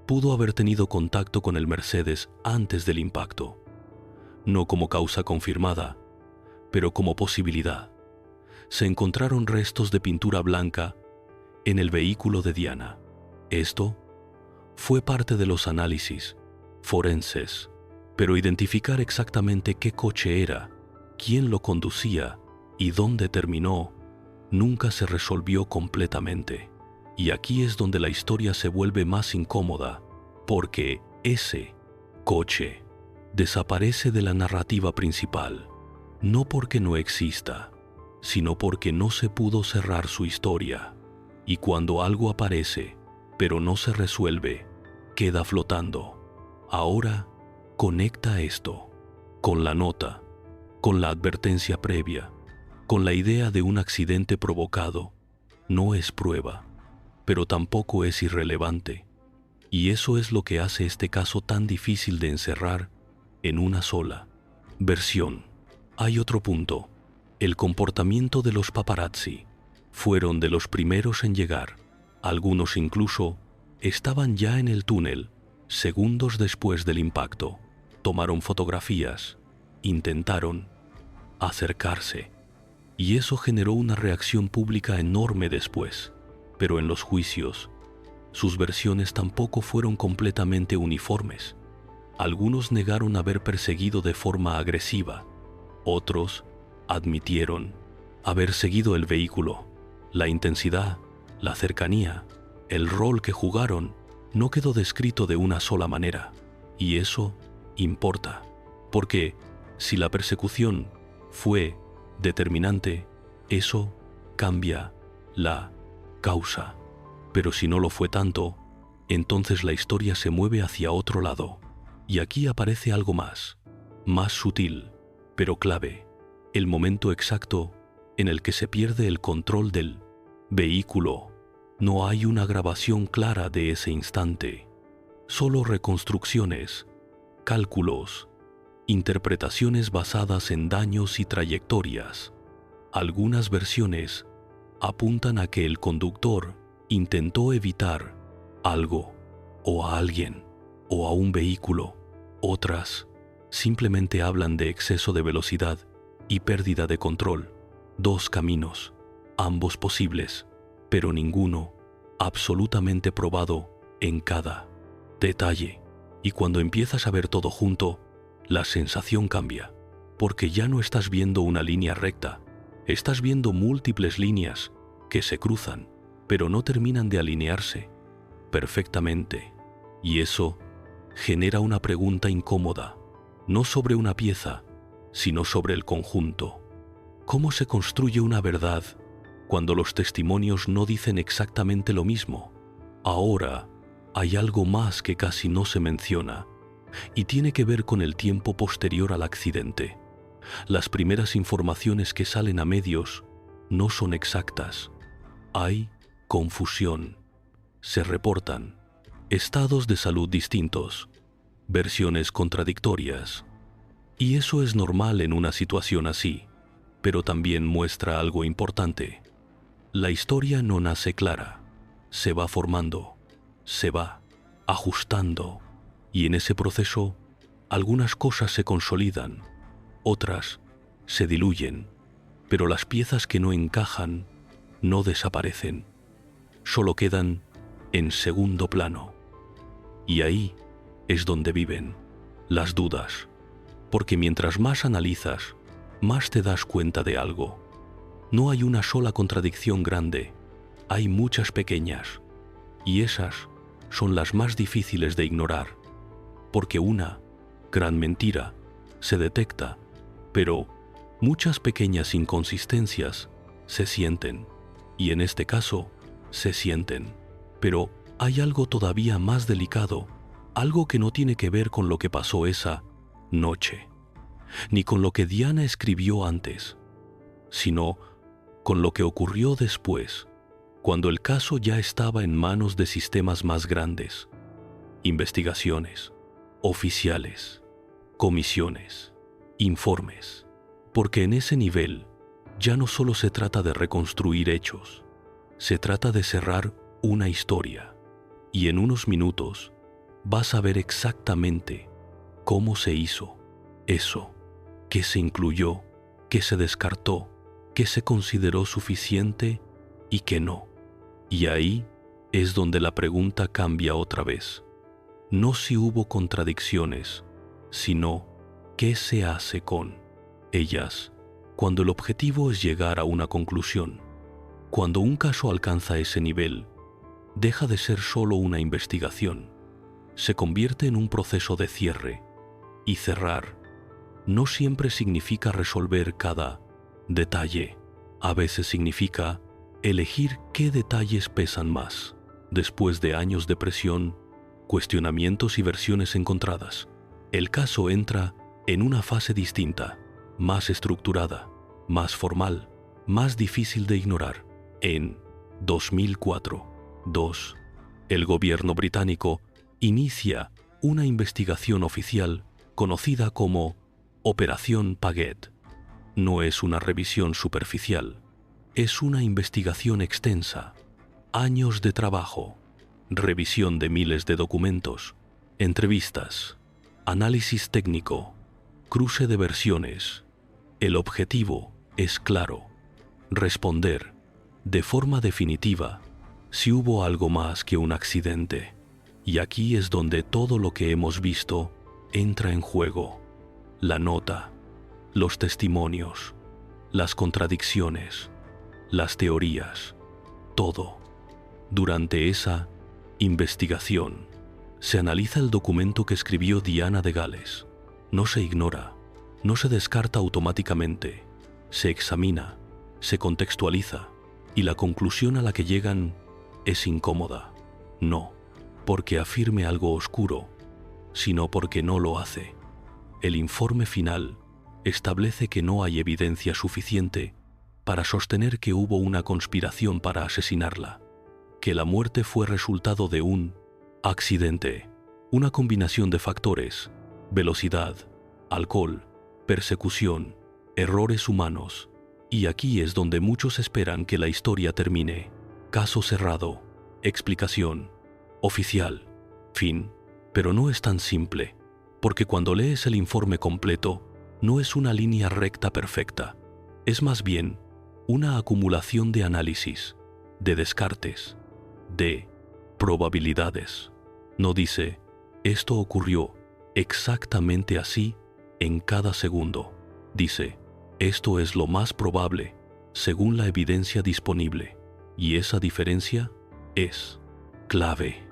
pudo haber tenido contacto con el Mercedes antes del impacto. No como causa confirmada, pero como posibilidad. Se encontraron restos de pintura blanca en el vehículo de Diana. Esto fue parte de los análisis forenses, pero identificar exactamente qué coche era, quién lo conducía y dónde terminó, nunca se resolvió completamente. Y aquí es donde la historia se vuelve más incómoda, porque ese coche desaparece de la narrativa principal, no porque no exista, sino porque no se pudo cerrar su historia. Y cuando algo aparece, pero no se resuelve, queda flotando. Ahora conecta esto con la nota, con la advertencia previa, con la idea de un accidente provocado. No es prueba, pero tampoco es irrelevante. Y eso es lo que hace este caso tan difícil de encerrar en una sola versión. Hay otro punto: el comportamiento de los paparazzi. Fueron de los primeros en llegar, algunos incluso estaban ya en el túnel segundos después del impacto. Tomaron fotografías, intentaron acercarse, y eso generó una reacción pública enorme después. Pero en los juicios, sus versiones tampoco fueron completamente uniformes. Algunos negaron haber perseguido de forma agresiva, otros admitieron haber seguido el vehículo. La intensidad, la cercanía, el rol que jugaron no quedó descrito de una sola manera, y eso importa, porque si la persecución fue determinante, eso cambia la causa. Pero si no lo fue tanto, entonces la historia se mueve hacia otro lado. Y aquí aparece algo más sutil, pero clave: el momento exacto en el que se pierde el control del vehículo. No hay una grabación clara de ese instante, solo reconstrucciones, cálculos, interpretaciones basadas en daños y trayectorias. Algunas versiones apuntan a que el conductor intentó evitar algo, o a alguien, o a un vehículo. Otras simplemente hablan de exceso de velocidad y pérdida de control. Dos caminos, ambos posibles, pero ninguno absolutamente probado en cada detalle. Y cuando empiezas a ver todo junto, la sensación cambia, porque ya no estás viendo una línea recta, estás viendo múltiples líneas que se cruzan, pero no terminan de alinearse perfectamente. Y eso genera una pregunta incómoda, no sobre una pieza, sino sobre el conjunto. ¿Cómo se construye una verdad cuando los testimonios no dicen exactamente lo mismo? Ahora hay algo más que casi no se menciona, y tiene que ver con el tiempo posterior al accidente. Las primeras informaciones que salen a medios no son exactas. Hay confusión. Se reportan estados de salud distintos, versiones contradictorias. Y eso es normal en una situación así, pero también muestra algo importante. La historia no nace clara, se va formando, se va ajustando, y en ese proceso algunas cosas se consolidan, otras se diluyen, pero las piezas que no encajan no desaparecen, solo quedan en segundo plano. Y ahí es donde viven las dudas, porque mientras más analizas, más te das cuenta de algo. No hay una sola contradicción grande, hay muchas pequeñas, y esas son las más difíciles de ignorar, porque una gran mentira se detecta, pero muchas pequeñas inconsistencias se sienten, y en este caso se sienten. Pero hay algo todavía más delicado, algo que no tiene que ver con lo que pasó esa noche, ni con lo que Diana escribió antes, sino con lo que ocurrió después, cuando el caso ya estaba en manos de sistemas más grandes, investigaciones, oficiales, comisiones, informes, porque en ese nivel ya no solo se trata de reconstruir hechos, se trata de cerrar una historia, y en unos minutos vas a ver exactamente cómo se hizo eso, qué se incluyó, qué se descartó, qué se consideró suficiente y qué no. Y ahí es donde la pregunta cambia otra vez. No si hubo contradicciones, sino qué se hace con ellas cuando el objetivo es llegar a una conclusión. Cuando un caso alcanza ese nivel, deja de ser solo una investigación, se convierte en un proceso de cierre, y cerrar no siempre significa resolver cada detalle. A veces significa elegir qué detalles pesan más. Después de años de presión, cuestionamientos y versiones encontradas, el caso entra en una fase distinta, más estructurada, más formal, más difícil de ignorar. En 2004, el gobierno británico inicia una investigación oficial conocida como Operación Paget. No es una revisión superficial, es una investigación extensa, años de trabajo, revisión de miles de documentos, entrevistas, análisis técnico, cruce de versiones. El objetivo es claro: responder de forma definitiva si hubo algo más que un accidente. Y aquí es donde todo lo que hemos visto entra en juego: la nota, los testimonios, las contradicciones, las teorías, todo. Durante esa investigación se analiza el documento que escribió Diana de Gales. No se ignora, no se descarta automáticamente, se examina, se contextualiza, y la conclusión a la que llegan es incómoda. No porque afirme algo oscuro, sino porque no lo hace. El informe final establece que no hay evidencia suficiente para sostener que hubo una conspiración para asesinarla, que la muerte fue resultado de un accidente, una combinación de factores: velocidad, alcohol, persecución, errores humanos. Y aquí es donde muchos esperan que la historia termine: caso cerrado, explicación oficial, fin. Pero no es tan simple, porque cuando lees el informe completo, no es una línea recta perfecta, es más bien una acumulación de análisis, de descartes, de probabilidades. No dice: esto ocurrió exactamente así en cada segundo. Dice: esto es lo más probable según la evidencia disponible. Y esa diferencia es clave,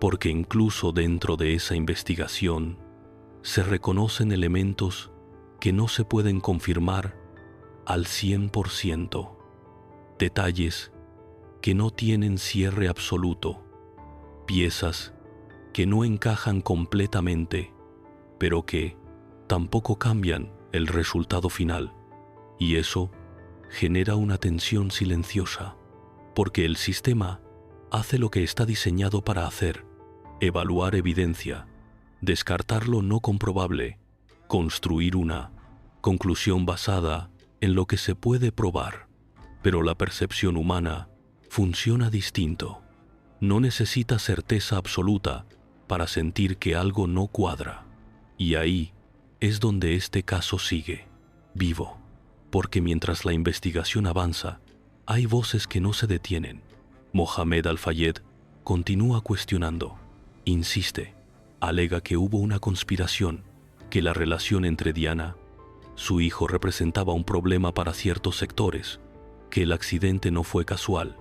porque incluso dentro de esa investigación se reconocen elementos que no se pueden confirmar al 100%, detalles que no tienen cierre absoluto, piezas que no encajan completamente, pero que tampoco cambian el resultado final. Y eso genera una tensión silenciosa, porque el sistema hace lo que está diseñado para hacer: evaluar evidencia, descartar lo no comprobable, construir una conclusión basada en lo que se puede probar. Pero la percepción humana funciona distinto. No necesita certeza absoluta para sentir que algo no cuadra. Y ahí es donde este caso sigue vivo, porque mientras la investigación avanza, hay voces que no se detienen. Mohamed Al-Fayed continúa cuestionando, insiste, alega que hubo una conspiración, que la relación entre Diana, su hijo, representaba un problema para ciertos sectores, que el accidente no fue casual.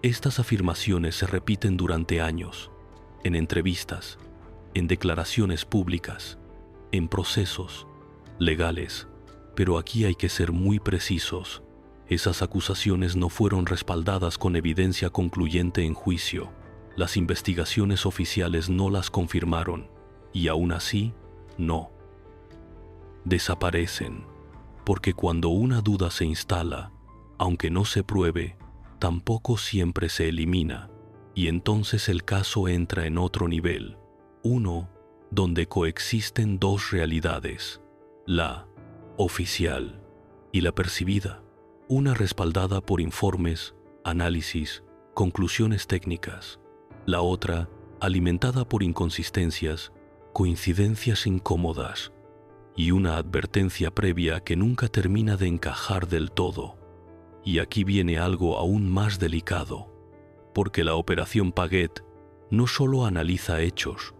Estas afirmaciones se repiten durante años, en entrevistas, en declaraciones públicas, en procesos legales, pero aquí hay que ser muy precisos. Esas acusaciones no fueron respaldadas con evidencia concluyente en juicio. Las investigaciones oficiales no las confirmaron, y aún así, no desaparecen, porque cuando una duda se instala, aunque no se pruebe, tampoco siempre se elimina, y entonces el caso entra en otro nivel, uno donde coexisten dos realidades: la oficial y la percibida, una respaldada por informes, análisis, conclusiones técnicas, la otra alimentada por inconsistencias, coincidencias incómodas y una advertencia previa que nunca termina de encajar del todo. Y aquí viene algo aún más delicado, porque la Operación Paget no solo analiza hechos,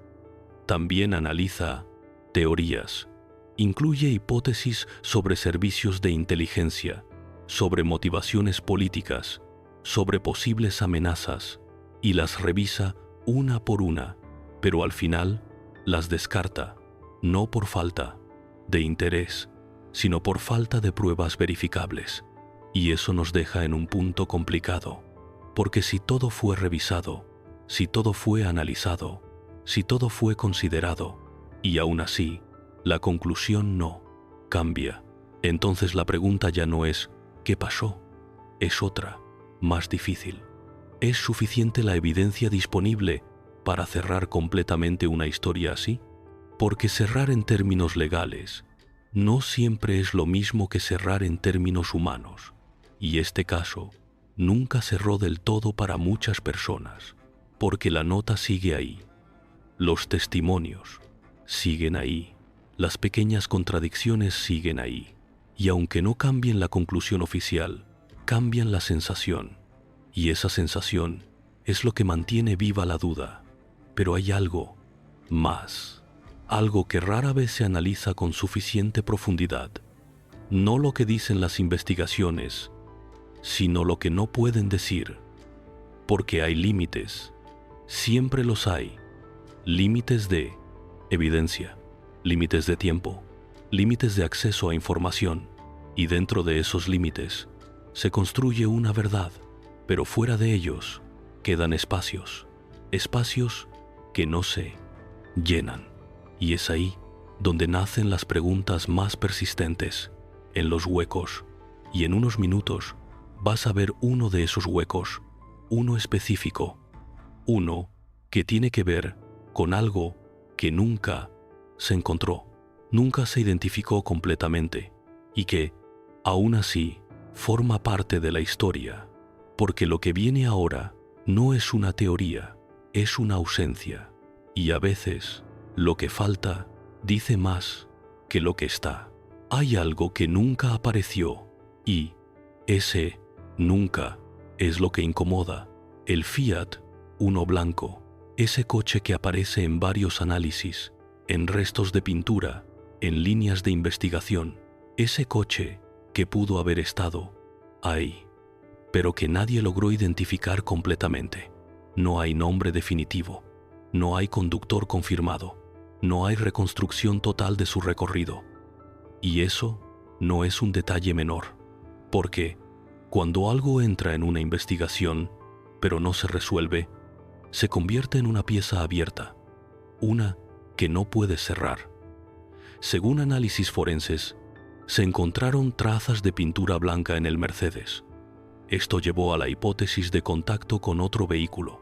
también analiza teorías, incluye hipótesis sobre servicios de inteligencia, sobre motivaciones políticas, sobre posibles amenazas, y las revisa una por una, pero al final las descarta, no por falta de interés, sino por falta de pruebas verificables. Y eso nos deja en un punto complicado, porque si todo fue revisado, si todo fue analizado, si todo fue considerado, y aún así la conclusión no cambia, entonces la pregunta ya no es ¿qué pasó? Es otra, más difícil. ¿Es suficiente la evidencia disponible para cerrar completamente una historia así? Porque cerrar en términos legales no siempre es lo mismo que cerrar en términos humanos, y este caso nunca cerró del todo para muchas personas, porque la nota sigue ahí, los testimonios siguen ahí, las pequeñas contradicciones siguen ahí, y aunque no cambien la conclusión oficial, cambian la sensación, y esa sensación es lo que mantiene viva la duda. Pero hay algo más, algo que rara vez se analiza con suficiente profundidad. No lo que dicen las investigaciones, sino lo que no pueden decir. Porque hay límites, siempre los hay. Límites de evidencia, límites de tiempo, límites de acceso a información. Y dentro de esos límites se construye una verdad, pero fuera de ellos quedan espacios, espacios que no se llenan. Y es ahí donde nacen las preguntas más persistentes, en los huecos. Y en unos minutos vas a ver uno de esos huecos, uno específico, uno que tiene que ver con algo que nunca se encontró, nunca se identificó completamente y que, aún así, forma parte de la historia, porque lo que viene ahora no es una teoría, es una ausencia, y a veces lo que falta dice más que lo que está. Hay algo que nunca apareció y ese nunca es lo que incomoda. El Fiat Uno blanco, ese coche que aparece en varios análisis, en restos de pintura, en líneas de investigación, ese coche que pudo haber estado ahí, pero que nadie logró identificar completamente. No hay nombre definitivo, no hay conductor confirmado, no hay reconstrucción total de su recorrido. Y eso no es un detalle menor, porque cuando algo entra en una investigación, pero no se resuelve, se convierte en una pieza abierta, una que no puede cerrar. Según análisis forenses, se encontraron trazas de pintura blanca en el Mercedes. Esto llevó a la hipótesis de contacto con otro vehículo,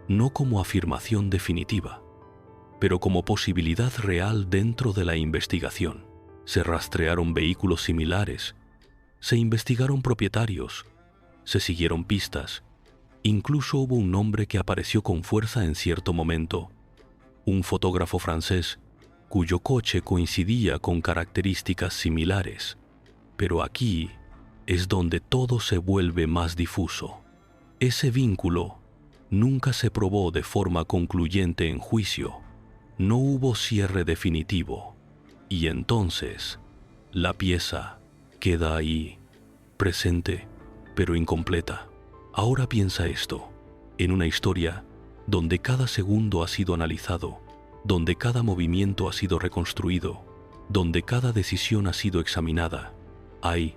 no como afirmación definitiva, pero como posibilidad real dentro de la investigación. Se rastrearon vehículos similares, se investigaron propietarios, se siguieron pistas, incluso hubo un nombre que apareció con fuerza en cierto momento, un fotógrafo francés cuyo coche coincidía con características similares. Pero aquí es donde todo se vuelve más difuso. Ese vínculo nunca se probó de forma concluyente en juicio, no hubo cierre definitivo. Y entonces, la pieza queda ahí, presente, pero incompleta. Ahora piensa esto, en una historia donde cada segundo ha sido analizado, donde cada movimiento ha sido reconstruido, donde cada decisión ha sido examinada, hay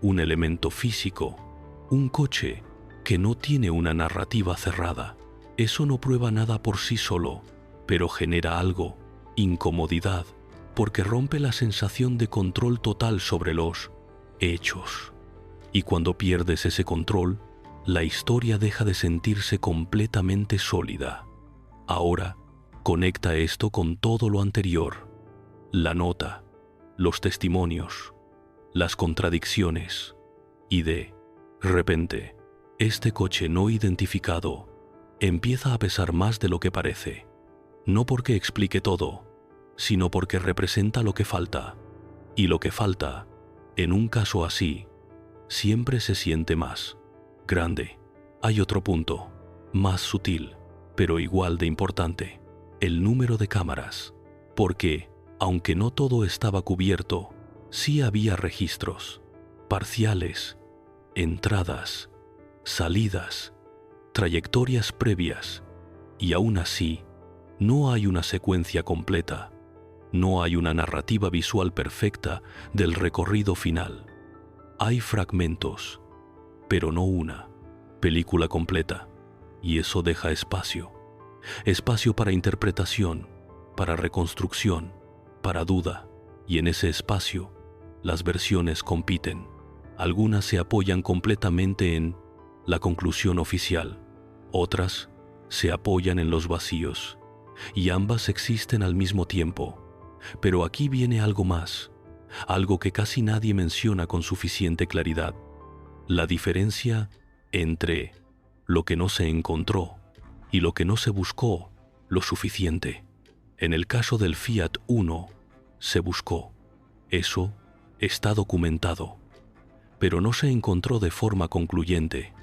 un elemento físico, un coche que no tiene una narrativa cerrada. Eso no prueba nada por sí solo, pero genera algo, incomodidad, porque rompe la sensación de control total sobre los hechos. Y cuando pierdes ese control, la historia deja de sentirse completamente sólida. Ahora, conecta esto con todo lo anterior: la nota, los testimonios, las contradicciones, y de repente, este coche no identificado empieza a pesar más de lo que parece, no porque explique todo, sino porque representa lo que falta, y lo que falta, en un caso así, siempre se siente más grande. Hay otro punto, más sutil, pero igual de importante: el número de cámaras, porque, aunque no todo estaba cubierto, sí había registros, parciales, entradas, salidas, trayectorias previas, y aún así, no hay una secuencia completa, no hay una narrativa visual perfecta del recorrido final. Hay fragmentos, pero no una película completa, y eso deja espacio para interpretación, para reconstrucción, para duda, y en ese espacio las versiones compiten. Algunas se apoyan completamente en la conclusión oficial, otras se apoyan en los vacíos, y ambas existen al mismo tiempo. Pero aquí viene algo más, algo que casi nadie menciona con suficiente claridad: la diferencia entre lo que no se encontró y lo que no se buscó lo suficiente. En el caso del Fiat Uno, se buscó. Eso está documentado, pero no se encontró de forma concluyente.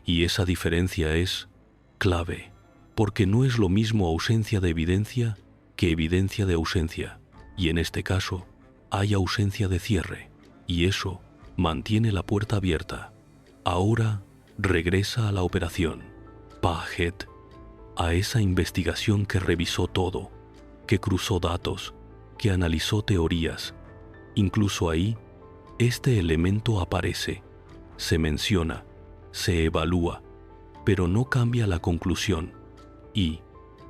Y esa diferencia es clave, porque no es lo mismo ausencia de evidencia que evidencia de ausencia, y en este caso hay ausencia de cierre, y eso mantiene la puerta abierta. Ahora regresa a la operación Paget, a esa investigación que revisó todo, que cruzó datos, que analizó teorías. Incluso ahí, este elemento aparece, se menciona, se evalúa, pero no cambia la conclusión. Y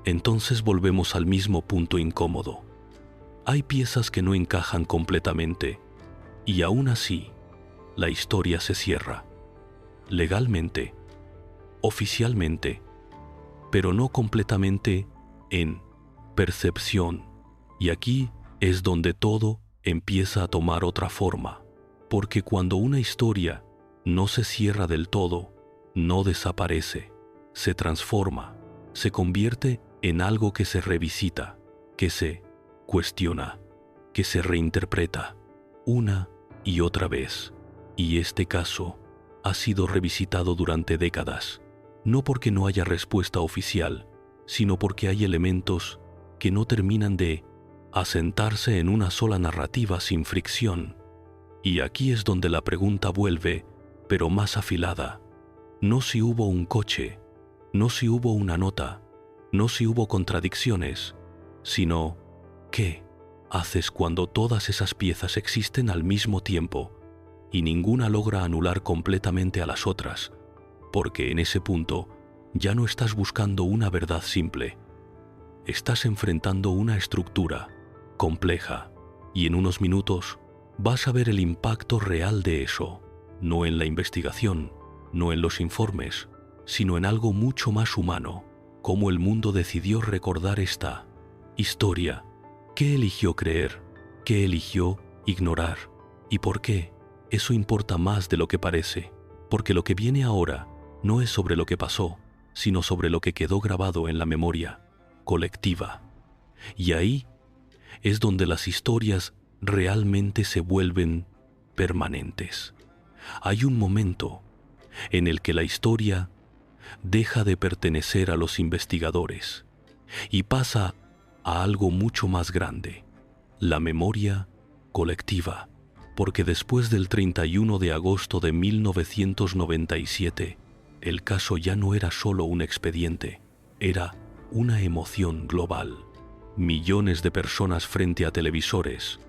entonces volvemos al mismo punto incómodo. Hay piezas que no encajan completamente, y aún así, la historia se cierra. Legalmente, oficialmente, pero no completamente en percepción. Y aquí es donde todo empieza a tomar otra forma, porque cuando una historia no se cierra del todo, no desaparece, se transforma, se convierte en algo que se revisita, que se cuestiona, que se reinterpreta una y otra vez. Y este caso ha sido revisitado durante décadas, no porque no haya respuesta oficial, sino porque hay elementos que no terminan de asentarse en una sola narrativa sin fricción. Y aquí es donde la pregunta vuelve, pero más afilada. No si hubo un coche, no si hubo una nota, no si hubo contradicciones, sino ¿qué haces cuando todas esas piezas existen al mismo tiempo y ninguna logra anular completamente a las otras? Porque en ese punto ya no estás buscando una verdad simple. Estás enfrentando una estructura compleja, y en unos minutos vas a ver el impacto real de eso, no en la investigación, no en los informes, sino en algo mucho más humano, cómo el mundo decidió recordar esta historia, qué eligió creer, qué eligió ignorar, y por qué. Eso importa más de lo que parece, porque lo que viene ahora no es sobre lo que pasó, sino sobre lo que quedó grabado en la memoria colectiva. Y ahí es donde las historias realmente se vuelven permanentes. Hay un momento en el que la historia deja de pertenecer a los investigadores y pasa a algo mucho más grande, la memoria colectiva, porque después del 31 de agosto de 1997, el caso ya no era solo un expediente, era una emoción global. Millones de personas frente a televisores,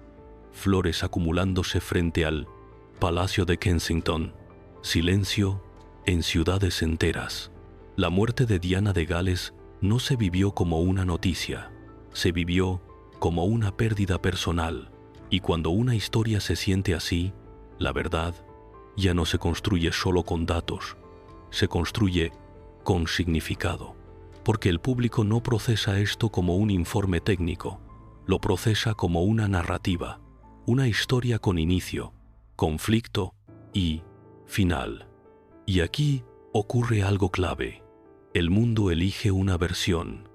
flores acumulándose frente al Palacio de Kensington, silencio en ciudades enteras. La muerte de Diana de Gales no se vivió como una noticia, se vivió como una pérdida personal, y cuando una historia se siente así, la verdad ya no se construye solo con datos, se construye con significado. Porque el público no procesa esto como un informe técnico, lo procesa como una narrativa, una historia con inicio, conflicto y final. Y aquí ocurre algo clave. El mundo elige una versión,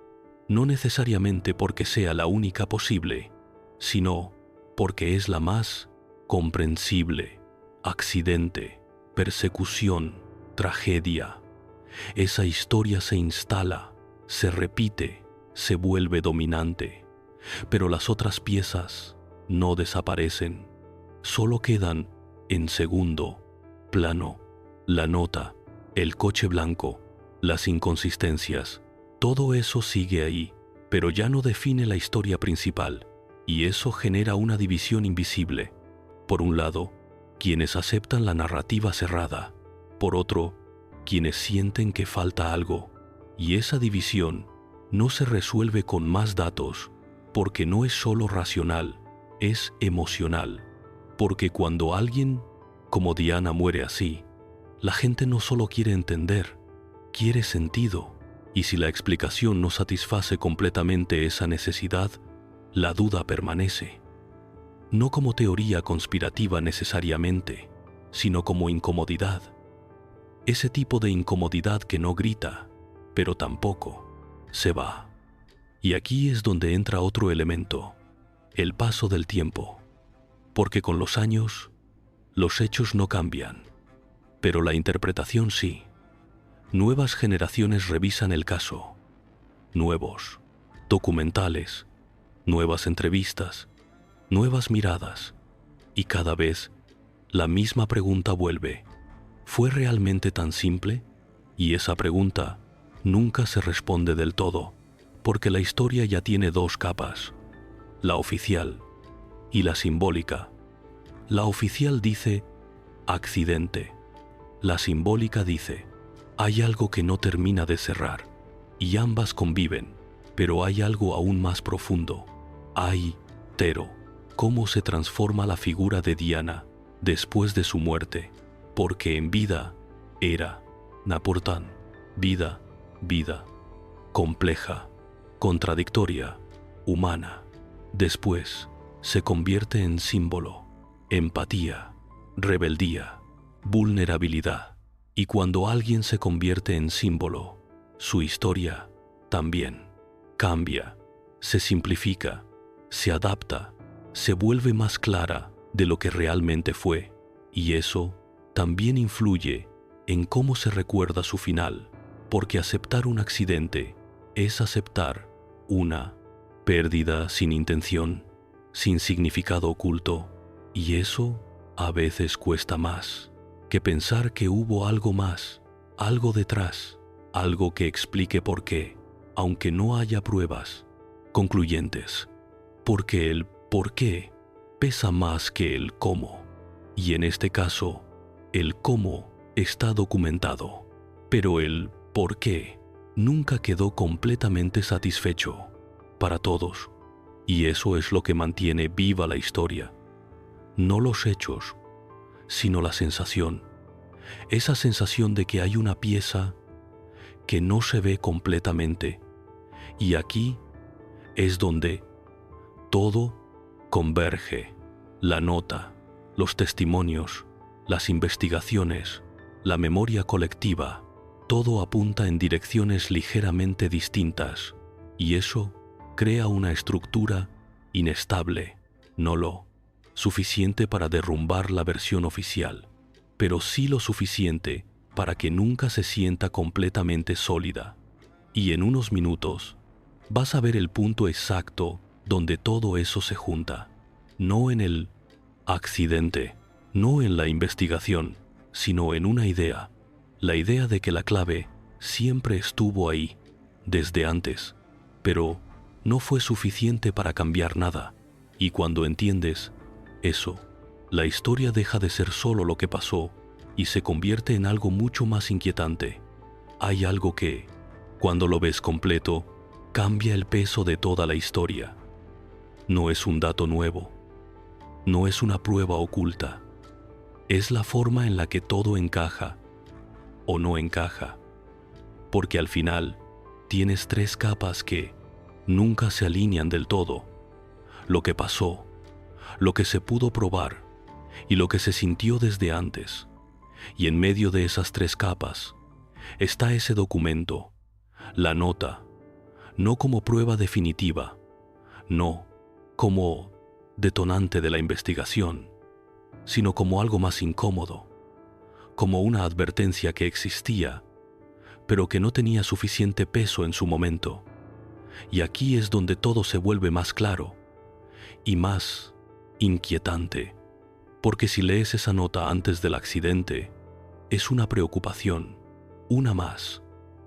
no necesariamente porque sea la única posible, sino porque es la más comprensible. Accidente, persecución, tragedia. Esa historia se instala, se repite, se vuelve dominante, pero las otras piezas no desaparecen, solo quedan en segundo plano. La nota, el coche blanco, las inconsistencias, todo eso sigue ahí, pero ya no define la historia principal, y eso genera una división invisible. Por un lado, quienes aceptan la narrativa cerrada, por otro, quienes sienten que falta algo. Y esa división no se resuelve con más datos, porque no es solo racional, es emocional. Porque cuando alguien como Diana muere así, la gente no solo quiere entender, quiere sentido. Y si la explicación no satisface completamente esa necesidad, la duda permanece. No como teoría conspirativa necesariamente, sino como incomodidad. Ese tipo de incomodidad que no grita, pero tampoco se va. Y aquí es donde entra otro elemento, el paso del tiempo, porque con los años los hechos no cambian, pero la interpretación sí. Nuevas generaciones revisan el caso, nuevos documentales, nuevas entrevistas, nuevas miradas, y cada vez la misma pregunta vuelve: ¿fue realmente tan simple? Y esa pregunta nunca se responde del todo, porque la historia ya tiene dos capas, la oficial y la simbólica. La oficial dice accidente, la simbólica dice hay algo que no termina de cerrar, y ambas conviven, pero hay algo aún más profundo. Hay, Tero, cómo se transforma la figura de Diana después de su muerte, porque en vida era Naportán, vida, compleja, contradictoria, humana. Después se convierte en símbolo, empatía, rebeldía, vulnerabilidad. Y cuando alguien se convierte en símbolo, su historia también cambia, se simplifica, se adapta, se vuelve más clara de lo que realmente fue, y eso también influye en cómo se recuerda su final, porque aceptar un accidente es aceptar una pérdida sin intención, sin significado oculto, y eso a veces cuesta más que pensar que hubo algo más, algo detrás, algo que explique por qué, aunque no haya pruebas concluyentes, porque el por qué pesa más que el cómo, y en este caso, el cómo está documentado, pero el por qué nunca quedó completamente satisfecho para todos, y eso es lo que mantiene viva la historia, no los hechos, sino la sensación, esa sensación de que hay una pieza que no se ve completamente, y aquí es donde todo converge, la nota, los testimonios, las investigaciones, la memoria colectiva, todo apunta en direcciones ligeramente distintas, y eso crea una estructura inestable, no lo suficiente para derrumbar la versión oficial, pero sí lo suficiente para que nunca se sienta completamente sólida. Y en unos minutos vas a ver el punto exacto donde todo eso se junta, no en el accidente, no en la investigación, sino en una idea, la idea de que la clave siempre estuvo ahí, desde antes, pero no fue suficiente para cambiar nada, y cuando entiendes eso, la historia deja de ser solo lo que pasó y se convierte en algo mucho más inquietante. Hay algo que, cuando lo ves completo, cambia el peso de toda la historia. No es un dato nuevo, no es una prueba oculta, es la forma en la que todo encaja o no encaja, porque al final tienes tres capas que nunca se alinean del todo: lo que pasó, lo que se pudo probar y lo que se sintió desde antes. Y en medio de esas tres capas está ese documento, la nota, no como prueba definitiva, no como detonante de la investigación, sino como algo más incómodo, como una advertencia que existía, pero que no tenía suficiente peso en su momento. Y aquí es donde todo se vuelve más claro y más inquietante, porque si lees esa nota antes del accidente, es una preocupación, una más,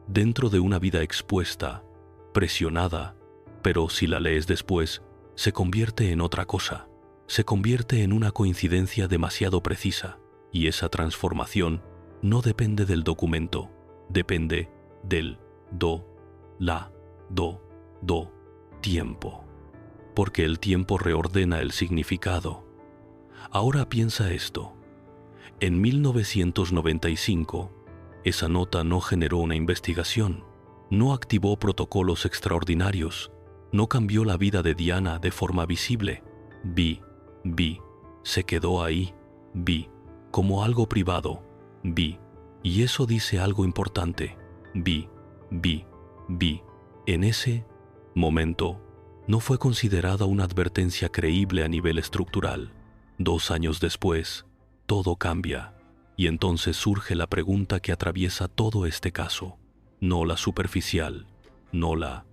dentro de una vida expuesta, presionada, pero si la lees después, se convierte en otra cosa, se convierte en una coincidencia demasiado precisa, y esa transformación no depende del documento, depende del tiempo, porque el tiempo reordena el significado. Ahora piensa esto. En 1995, esa nota no generó una investigación, no activó protocolos extraordinarios, no cambió la vida de Diana de forma visible. Se quedó ahí, como algo privado, y eso dice algo importante. Vi. En ese momento, no fue considerada una advertencia creíble a nivel estructural. 2 años después, todo cambia, y entonces surge la pregunta que atraviesa todo este caso. No la superficial, no la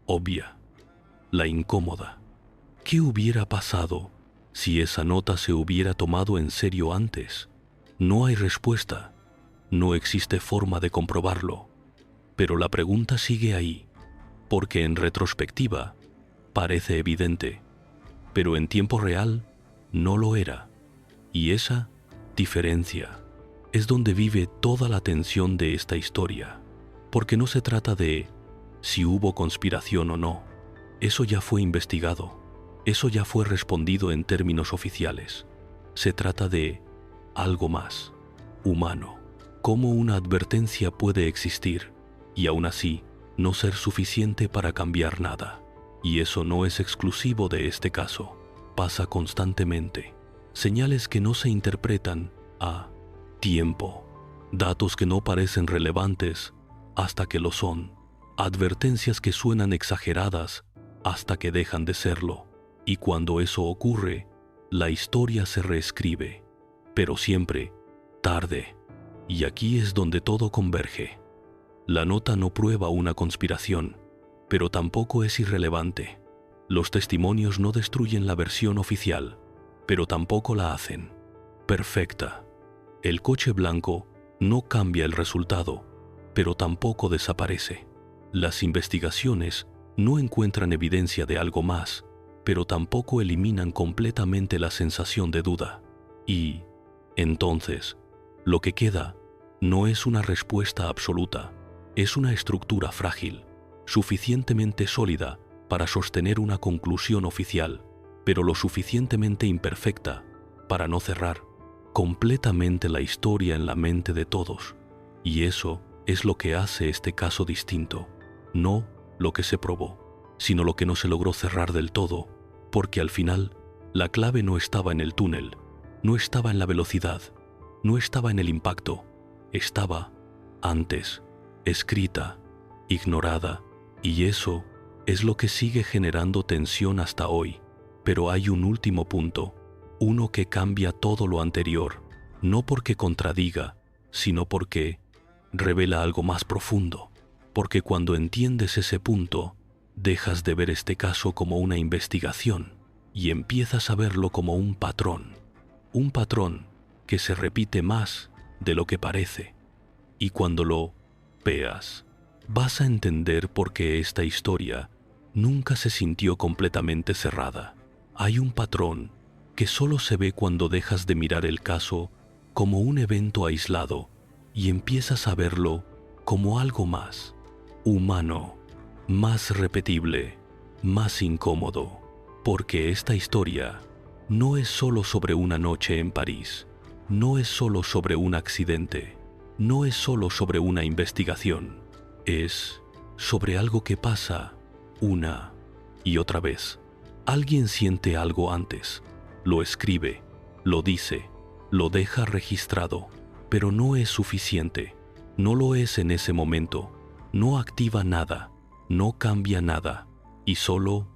obvia, la incómoda. ¿Qué hubiera pasado si esa nota se hubiera tomado en serio antes? No hay respuesta, no existe forma de comprobarlo, pero la pregunta sigue ahí, porque en retrospectiva parece evidente, pero en tiempo real no lo era, y esa diferencia es donde vive toda la tensión de esta historia, porque no se trata de si hubo conspiración o no, eso ya fue investigado, eso ya fue respondido en términos oficiales. Se trata de algo más, humano. Cómo una advertencia puede existir y aún así no ser suficiente para cambiar nada. Y eso no es exclusivo de este caso. Pasa constantemente. Señales que no se interpretan a tiempo. Datos que no parecen relevantes hasta que lo son. Advertencias que suenan exageradas hasta que dejan de serlo. Y cuando eso ocurre, la historia se reescribe, pero siempre tarde. Y aquí es donde todo converge. La nota no prueba una conspiración, pero tampoco es irrelevante. Los testimonios no destruyen la versión oficial, pero tampoco la hacen perfecta. El coche blanco no cambia el resultado, pero tampoco desaparece. Las investigaciones no encuentran evidencia de algo más, pero tampoco eliminan completamente la sensación de duda. Y, entonces, lo que queda no es una respuesta absoluta, es una estructura frágil, suficientemente sólida para sostener una conclusión oficial, pero lo suficientemente imperfecta para no cerrar completamente la historia en la mente de todos. Y eso es lo que hace este caso distinto, no lo que se probó, sino lo que no se logró cerrar del todo, porque al final la clave no estaba en el túnel, no estaba en la velocidad, no estaba en el impacto, estaba antes, escrita, ignorada, y eso es lo que sigue generando tensión hasta hoy. Pero hay un último punto, uno que cambia todo lo anterior, no porque contradiga, sino porque revela algo más profundo, porque cuando entiendes ese punto, dejas de ver este caso como una investigación y empiezas a verlo como un patrón que se repite más de lo que parece. Y cuando lo veas, vas a entender por qué esta historia nunca se sintió completamente cerrada. Hay un patrón que solo se ve cuando dejas de mirar el caso como un evento aislado y empiezas a verlo como algo más humano, más repetible, más incómodo, porque esta historia no es solo sobre una noche en París, no es solo sobre un accidente, no es solo sobre una investigación, es sobre algo que pasa una y otra vez. Alguien siente algo antes, lo escribe, lo dice, lo deja registrado, pero no es suficiente, no lo es en ese momento, no activa nada, no cambia nada, y solo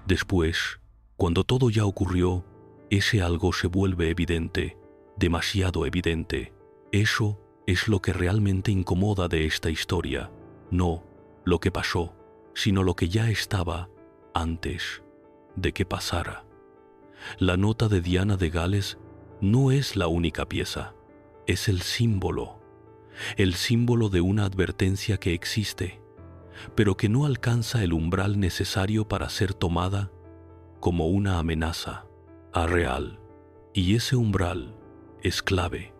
después, cuando todo ya ocurrió, ese algo se vuelve evidente, demasiado evidente. Eso es lo que realmente incomoda de esta historia, no lo que pasó, sino lo que ya estaba antes de que pasara. La nota de Diana de Gales no es la única pieza, es el símbolo de una advertencia que existe, pero que no alcanza el umbral necesario para ser tomada como una amenaza real. Y ese umbral es clave,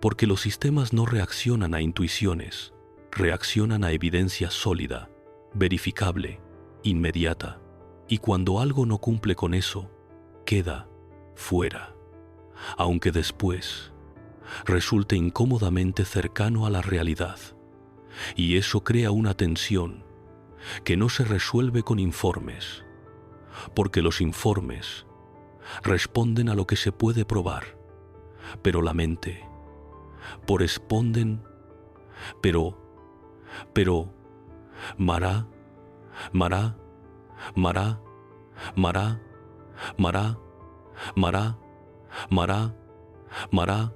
porque los sistemas no reaccionan a intuiciones, reaccionan a evidencia sólida, verificable, inmediata, y cuando algo no cumple con eso, queda fuera, aunque después resulte incómodamente cercano a la realidad. Y eso crea una tensión que no se resuelve con informes, porque los informes responden a lo que se puede probar, pero la mente pero Mará, mará, mará, mará, mará, mará, mará, mará, mará,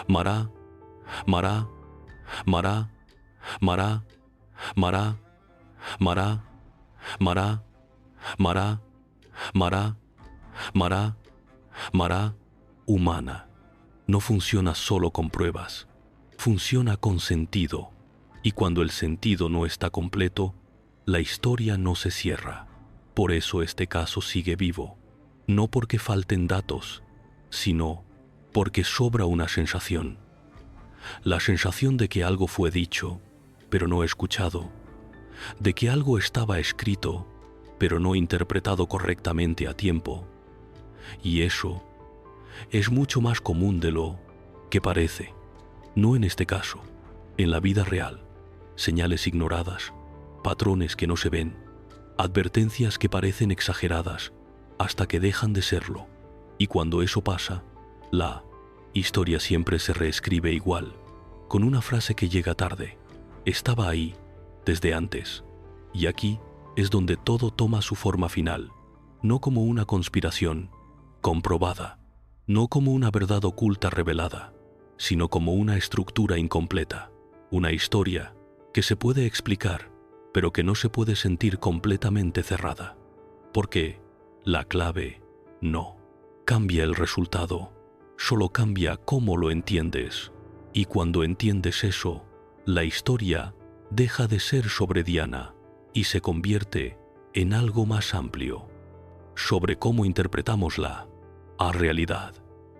mará, mará, mará, mará, mará, mará, mará, mará, mará, mará, humana. No funciona solo con pruebas, funciona con sentido, y cuando el sentido no está completo, la historia no se cierra. Por eso este caso sigue vivo, no porque falten datos, sino porque sobra una sensación. La sensación de que algo fue dicho, pero no escuchado, de que algo estaba escrito, pero no interpretado correctamente a tiempo. Y eso es mucho más común de lo que parece. No en este caso, en la vida real. Señales ignoradas, patrones que no se ven, advertencias que parecen exageradas hasta que dejan de serlo. Y cuando eso pasa, la historia siempre se reescribe igual, con una frase que llega tarde. Estaba ahí, desde antes. Y aquí es donde todo toma su forma final, no como una conspiración comprobada, no como una verdad oculta revelada, sino como una estructura incompleta, una historia que se puede explicar, pero que no se puede sentir completamente cerrada. Porque la clave no cambia el resultado, solo cambia cómo lo entiendes. Y cuando entiendes eso, la historia deja de ser sobre Diana y se convierte en algo más amplio, sobre cómo interpretamos la realidad,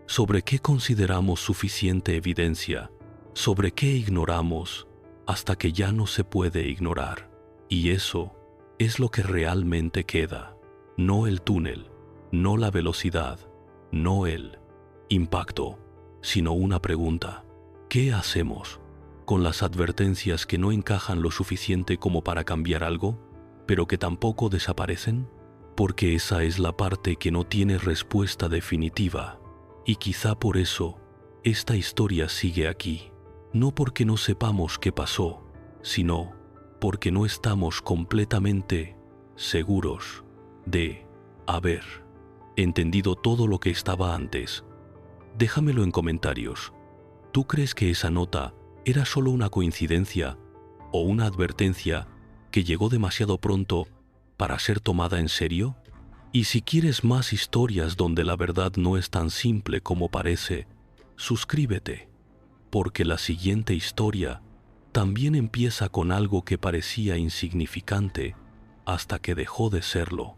sobre qué consideramos suficiente evidencia, sobre qué ignoramos hasta que ya no se puede ignorar. Y eso es lo que realmente queda, no el túnel, no la velocidad, no el impacto, sino una pregunta: ¿qué hacemos con las advertencias que no encajan lo suficiente como para cambiar algo, pero que tampoco desaparecen? Porque esa es la parte que no tiene respuesta definitiva, y quizá por eso esta historia sigue aquí, no porque no sepamos qué pasó, sino porque no estamos completamente seguros de haber entendido todo lo que estaba antes. Déjamelo en comentarios. ¿Tú crees que esa nota era solo una coincidencia o una advertencia que llegó demasiado pronto para ser tomada en serio? Y si quieres más historias donde la verdad no es tan simple como parece, suscríbete, porque la siguiente historia también empieza con algo que parecía insignificante hasta que dejó de serlo.